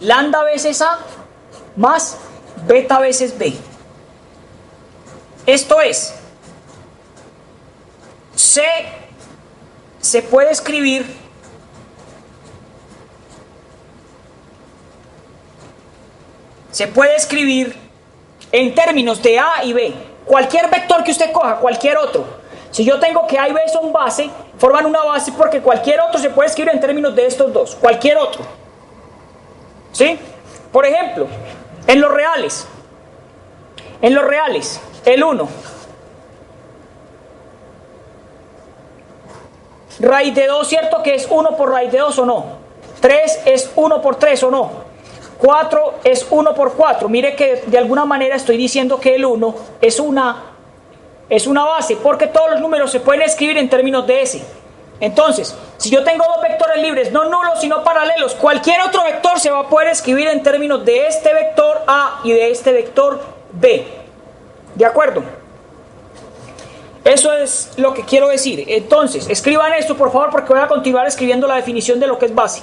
lambda veces A más beta veces B. Esto es, C se puede escribir en términos de A y B. Cualquier vector que usted coja, cualquier otro. Si yo tengo que A y B son base, forman una base porque cualquier otro se puede escribir en términos de estos dos. Cualquier otro. ¿Sí? Por ejemplo, en los reales, el 1. Raíz de 2, ¿cierto? Que es 1 por raíz de 2 o no. 3 es 1 por 3 o no. 4 es 1 por 4. Mire que de alguna manera estoy diciendo que el 1 es una base, porque todos los números se pueden escribir en términos de S. Entonces, si yo tengo dos vectores libres, no nulos sino paralelos, cualquier otro vector se va a poder escribir en términos de este vector A y de este vector B. ¿De acuerdo? Eso es lo que quiero decir. Entonces, escriban esto por favor porque voy a continuar escribiendo la definición de lo que es base.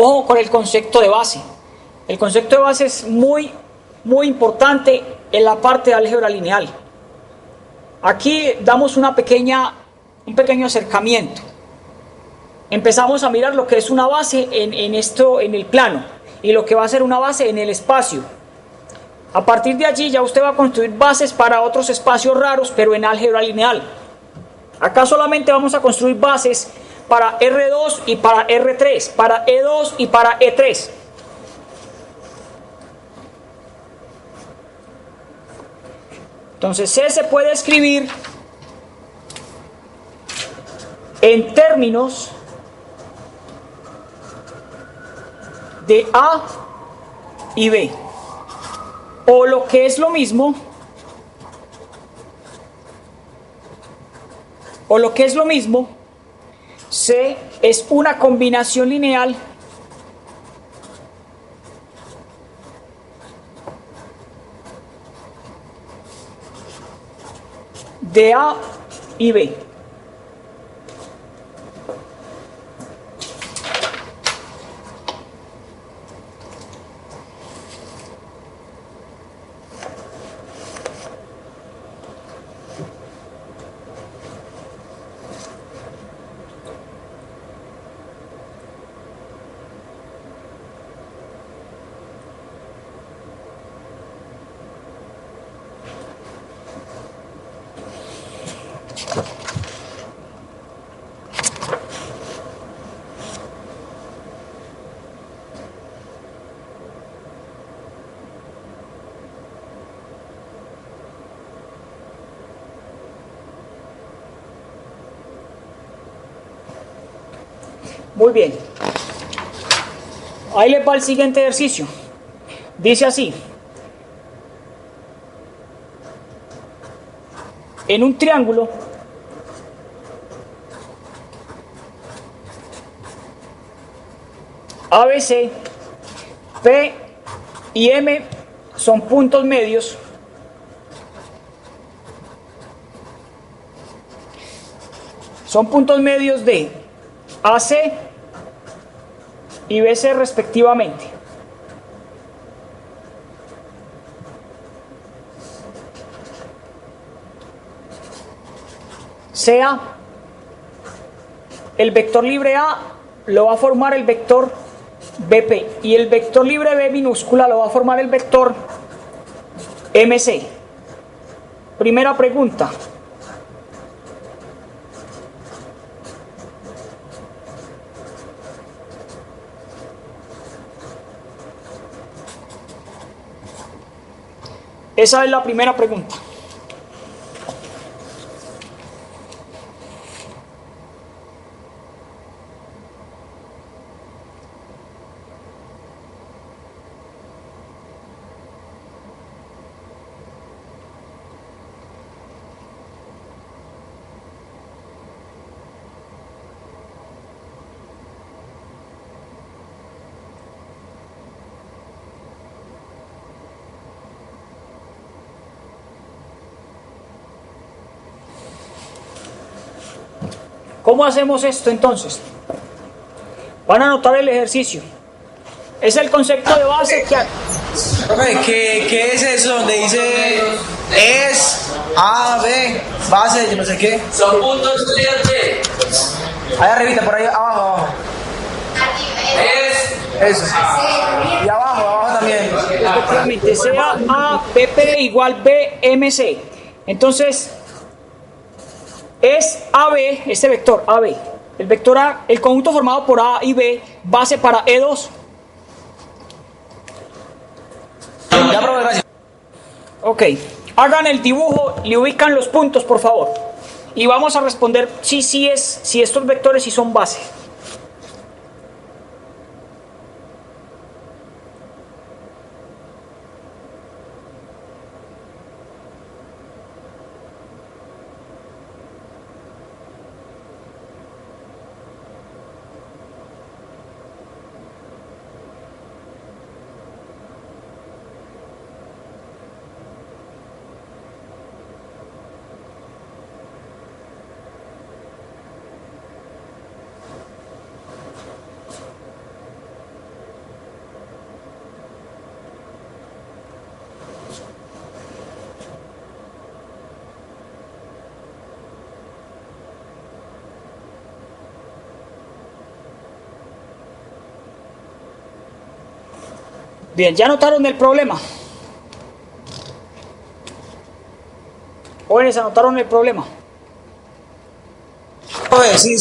Ojo con el concepto de base. El concepto de base es muy importante en la parte de álgebra lineal. Aquí damos un pequeño acercamiento. Empezamos a mirar lo que es una base en el plano y lo que va a ser una base en el espacio. A partir de allí ya usted va a construir bases para otros espacios raros, pero en álgebra lineal. Acá solamente vamos a construir bases para R2 y para R3, para E2 y para E3. Entonces C se puede escribir en términos de A y B. O lo que es lo mismo, C es una combinación lineal de A y B. Muy bien. Ahí les va el siguiente ejercicio. Dice así. En un triángulo ABC, P y M son puntos medios de AC y BC respectivamente. Sea el vector libre A lo va a formar el vector BP y el vector libre B minúscula lo va a formar el vector MC. Primera pregunta. Esa es la primera pregunta. ¿Cómo hacemos esto entonces? Van a anotar el ejercicio. Es el concepto de base que... ¿Qué es eso donde dice es A, B, base, yo no sé qué? Son puntos B. Allá arribita, por ahí abajo. Eso. Y abajo también. Efectivamente, sea A, PP igual B, MC. Entonces, es AB, este vector AB. El vector A, el conjunto formado por A y B, base para E2. Ya, profe, gracias. Ok, hagan el dibujo, le ubican los puntos, por favor. Y vamos a responder si estos vectores sí son base. Bien, ¿ya notaron el problema? Jóvenes, ¿anotaron el problema? Sí.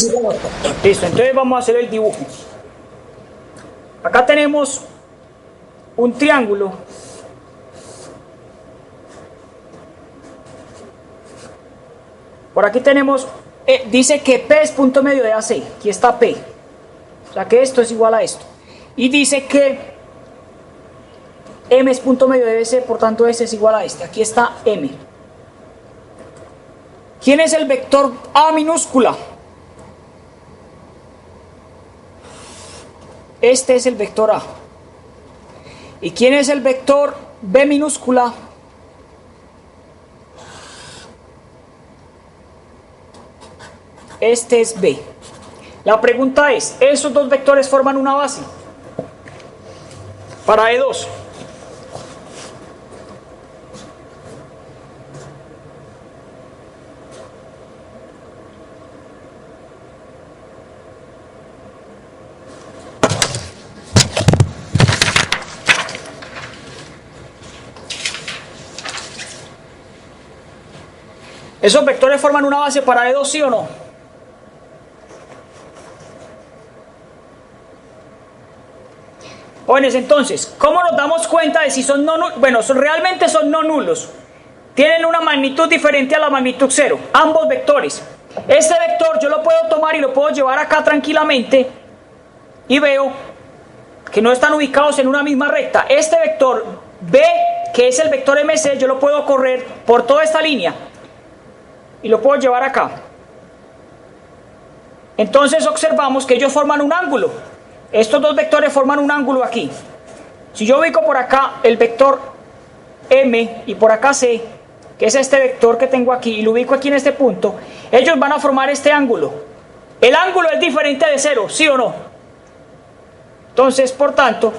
Listo, entonces vamos a hacer el dibujo. Acá tenemos un triángulo. Por aquí tenemos, dice que P es punto medio de AC. Aquí está P. O sea que esto es igual a esto. Y dice que M es punto medio de BC, por tanto este es igual a este. Aquí está M. ¿Quién es el vector A minúscula? Este es el vector A. ¿Y quién es el vector B minúscula? Este es B. La pregunta es, ¿esos dos vectores forman una base? Para E2. ¿Esos vectores forman una base para E2, sí o no? Jóvenes, entonces, ¿cómo nos damos cuenta de si son no nulos? Bueno, realmente son no nulos. Tienen una magnitud diferente a la magnitud 0, ambos vectores. Este vector yo lo puedo tomar y lo puedo llevar acá tranquilamente y veo que no están ubicados en una misma recta. Este vector B, que es el vector MC, yo lo puedo correr por toda esta línea y lo puedo llevar acá. Entonces observamos que ellos forman un ángulo. Estos dos vectores forman un ángulo aquí. Si yo ubico por acá el vector M y por acá C, que es este vector que tengo aquí, y lo ubico aquí en este punto, ellos van a formar este ángulo. El ángulo es diferente de 0, ¿sí o no? Entonces, por tanto,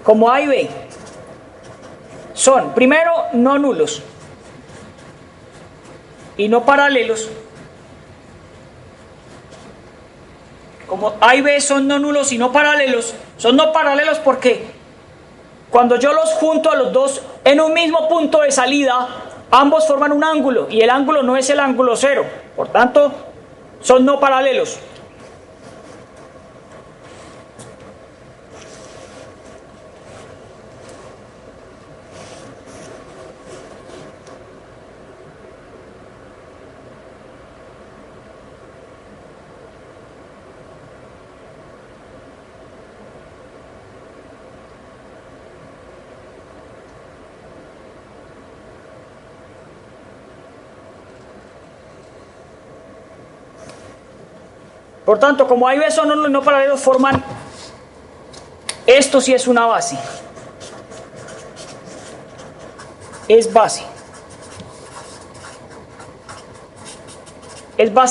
como A y B son, primero, no nulos y no paralelos, como A y B son no nulos y no paralelos, son no paralelos porque cuando yo los junto a los dos en un mismo punto de salida, ambos forman un ángulo y el ángulo no es el ángulo 0, por tanto, son no paralelos. Por tanto, como A y B son no paralelos, forman, esto sí es una base, es base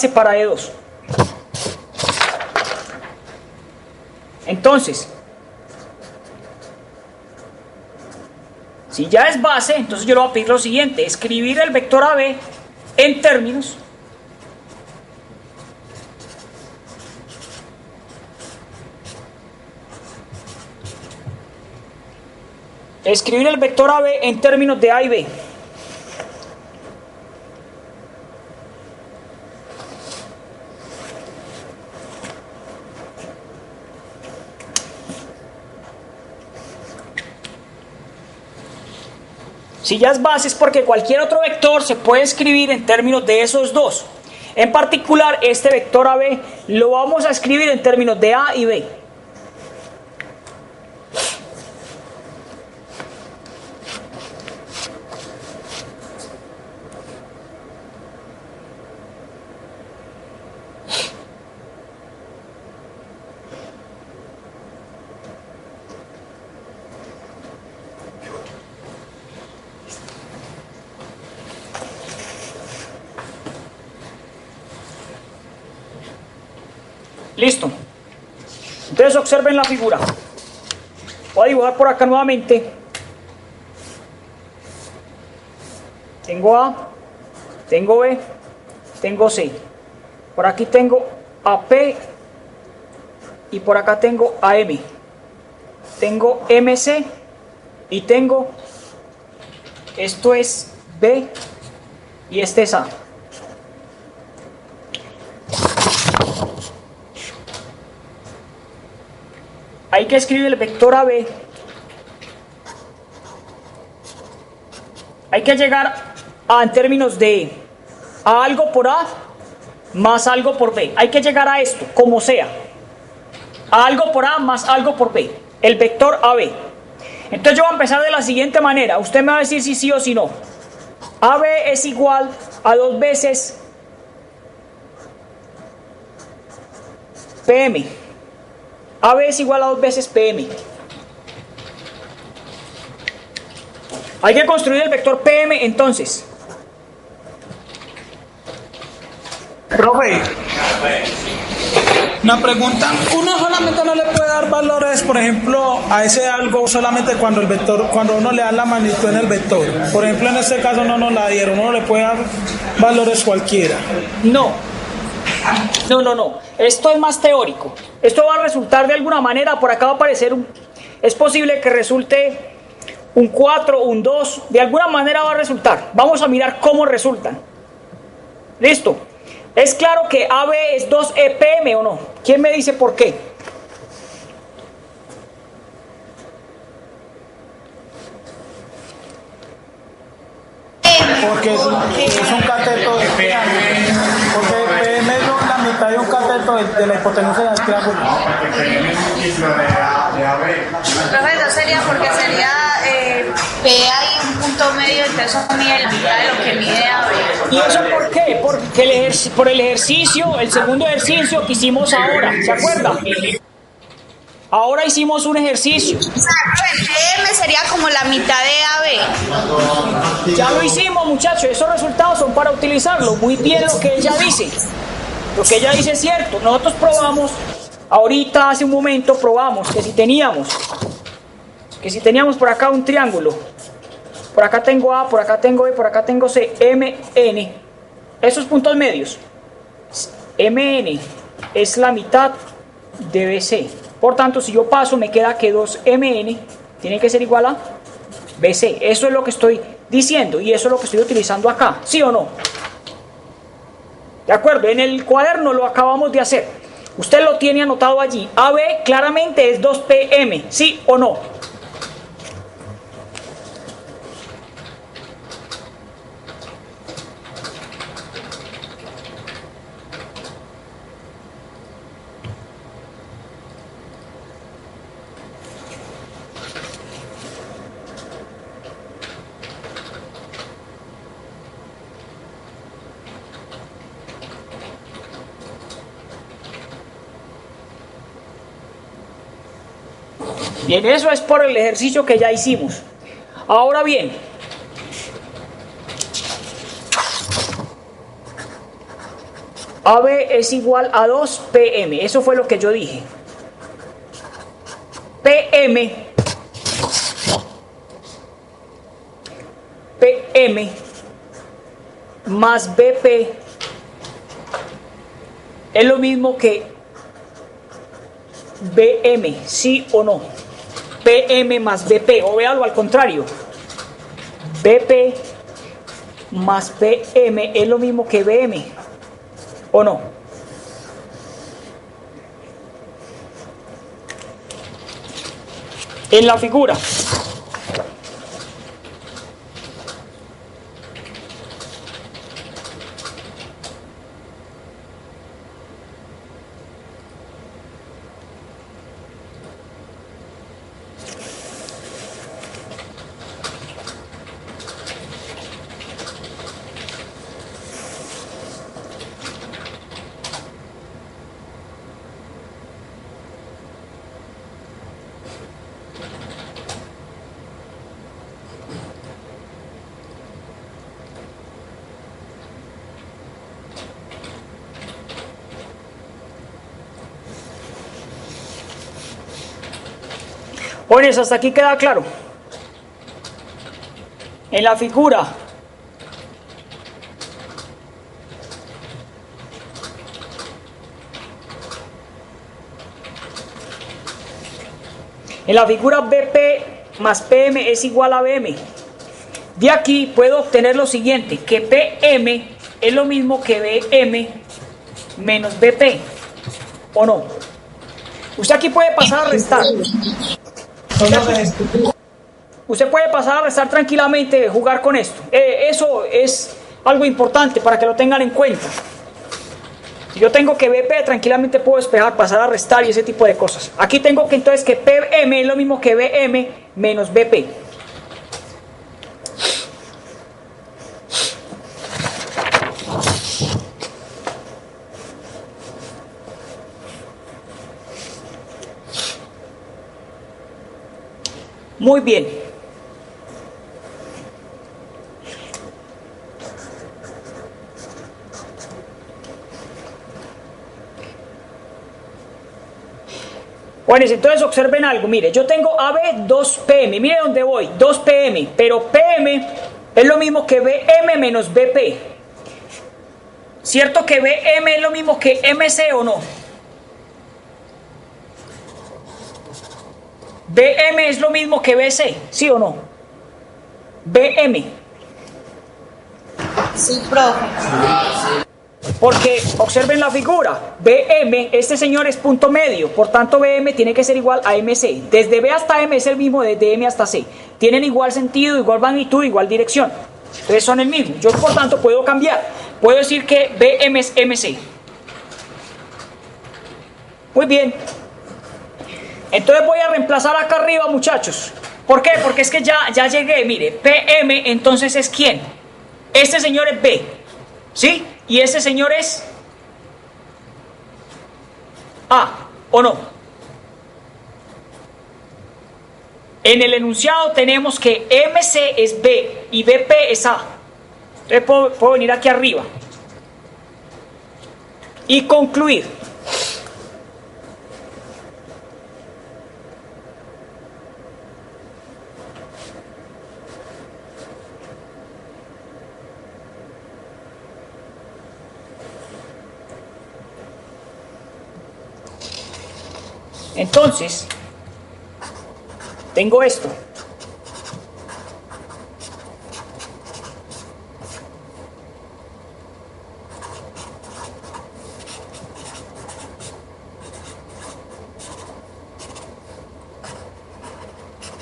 para E2. Entonces, si ya es base, entonces yo le voy a pedir lo siguiente: escribir el vector AB en términos de A y B. Si ya es base es porque cualquier otro vector se puede escribir en términos de esos dos. En particular, este vector AB lo vamos a escribir en términos de A y B. Listo. Entonces observen la figura. Voy a dibujar por acá nuevamente. Tengo A, tengo B, tengo C. Por aquí tengo AP y por acá tengo AM. Tengo MC y tengo, esto es B y este es A. Hay que escribir el vector AB. Hay que llegar en términos de a algo por A más algo por B. Hay que llegar a esto, como sea. A algo por A más algo por B. El vector AB. Entonces yo voy a empezar de la siguiente manera. Usted me va a decir si sí o si no. AB es igual a 2 veces PM. AB es igual a 2 veces PM. Hay que construir el vector PM entonces. Profe, una pregunta. Uno solamente no le puede dar valores, por ejemplo, a ese algo solamente cuando el vector, cuando uno le da la magnitud en el vector. Por ejemplo, en este caso no nos la dieron, uno le puede dar valores cualquiera. No. Esto es más teórico. Esto va a resultar de alguna manera, por acá va a aparecer es posible que resulte un 4, un 2, de alguna manera va a resultar. Vamos a mirar cómo resultan. ¿Listo? ¿Es claro que AB es 2EPM o no? ¿Quién me dice por qué? Porque es un cateto de porque PM es la mitad de un cateto de la hipotenusa del triángulo. Profe, eso sería porque sería P hay un punto medio, entonces eso mide la mitad de lo que mide AB. ¿Y eso por qué? Porque por el ejercicio, el segundo ejercicio que hicimos ahora, ¿se acuerdan? Ahora hicimos un ejercicio. O sea, PM sería como la mitad de AB. Ya lo hicimos, muchachos. Esos resultados son para utilizarlo. Muy bien lo que ella dice. Lo que ella dice es cierto. Nosotros probamos, ahorita hace un momento probamos que si teníamos por acá un triángulo, por acá tengo A, por acá tengo B, por acá tengo C, MN, esos puntos medios, MN es la mitad de BC. Por tanto, si yo paso, me queda que 2MN tiene que ser igual a BC. Eso es lo que estoy diciendo y eso es lo que estoy utilizando acá. ¿Sí o no? ¿De acuerdo? En el cuaderno lo acabamos de hacer. Usted lo tiene anotado allí. AB claramente es 2PM. ¿Sí o no? Bien, eso es por el ejercicio que ya hicimos. Ahora bien, AB es igual a 2PM. Eso fue lo que yo dije. PM más BP es lo mismo que BM, ¿sí o no? PM más BP, o véalo al contrario. BP más PM es lo mismo que BM, ¿o no? En la figura. Jóvenes, hasta aquí queda claro. En la figura BP más PM es igual a BM. De aquí puedo obtener lo siguiente, que PM es lo mismo que BM menos BP, ¿o no? Usted aquí puede pasar a restar. Usted puede pasar a restar tranquilamente, jugar con esto. Eso es algo importante para que lo tengan en cuenta. Si yo tengo que BP, tranquilamente puedo despejar, pasar a restar y ese tipo de cosas. Aquí tengo que entonces que PM es lo mismo que BM menos BP. Muy bien. Bueno, entonces observen algo, mire, yo tengo AB 2PM, mire dónde voy, 2PM, pero PM es lo mismo que BM menos BP. ¿Cierto que BM es lo mismo que MC o no? BM es lo mismo que BC, ¿sí o no? BM. Sí, profe. Porque observen la figura, BM, este señor es punto medio, por tanto BM tiene que ser igual a MC. Desde B hasta M es el mismo, desde M hasta C. Tienen igual sentido, igual magnitud, igual dirección. Entonces son el mismo. Yo por tanto puedo cambiar. Puedo decir que BM es MC. Muy bien. Entonces voy a reemplazar acá arriba, muchachos. ¿Por qué? Porque es que ya llegué. Mire, PM entonces es ¿quién? Este señor es B. ¿Sí? Y este señor es A, ¿o no? En el enunciado tenemos que MC es B y BP es A. Entonces puedo venir aquí arriba y concluir. Entonces, tengo esto.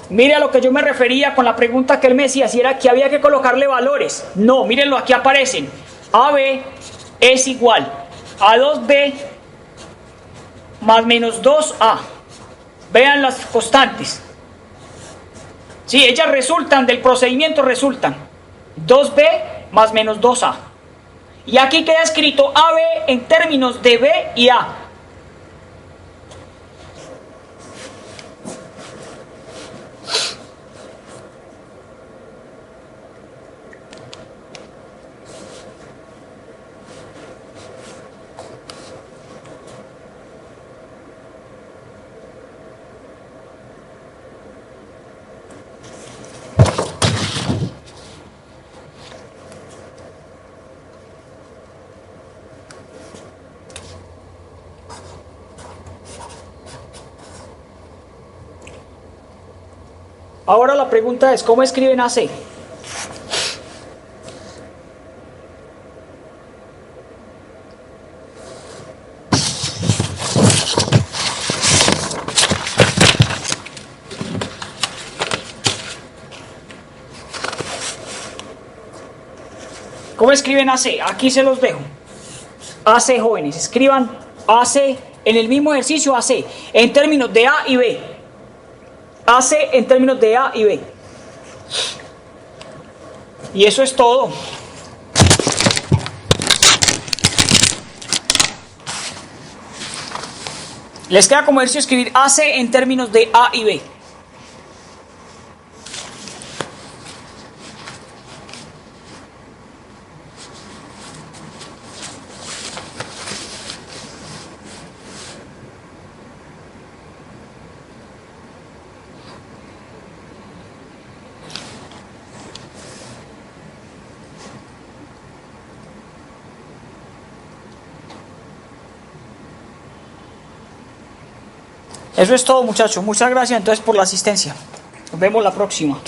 Mire a lo que yo me refería con la pregunta que él me decía, si era que había que colocarle valores. No, mírenlo, aquí aparecen. AB es igual a 2B más menos 2A. Vean las constantes. Sí, ellas resultan, del procedimiento resultan 2B más menos 2A. Y aquí queda escrito AB en términos de B y A. Ahora la pregunta es, ¿cómo escriben AC? ¿Cómo escriben AC? Aquí se los dejo. AC, jóvenes, escriban AC en el mismo ejercicio AC, en términos de A y B. AC en términos de A y B. Y eso es todo. Les queda como ejercicio escribir AC en términos de A y B. Eso es todo, muchachos. Muchas gracias entonces por la asistencia. Nos vemos la próxima.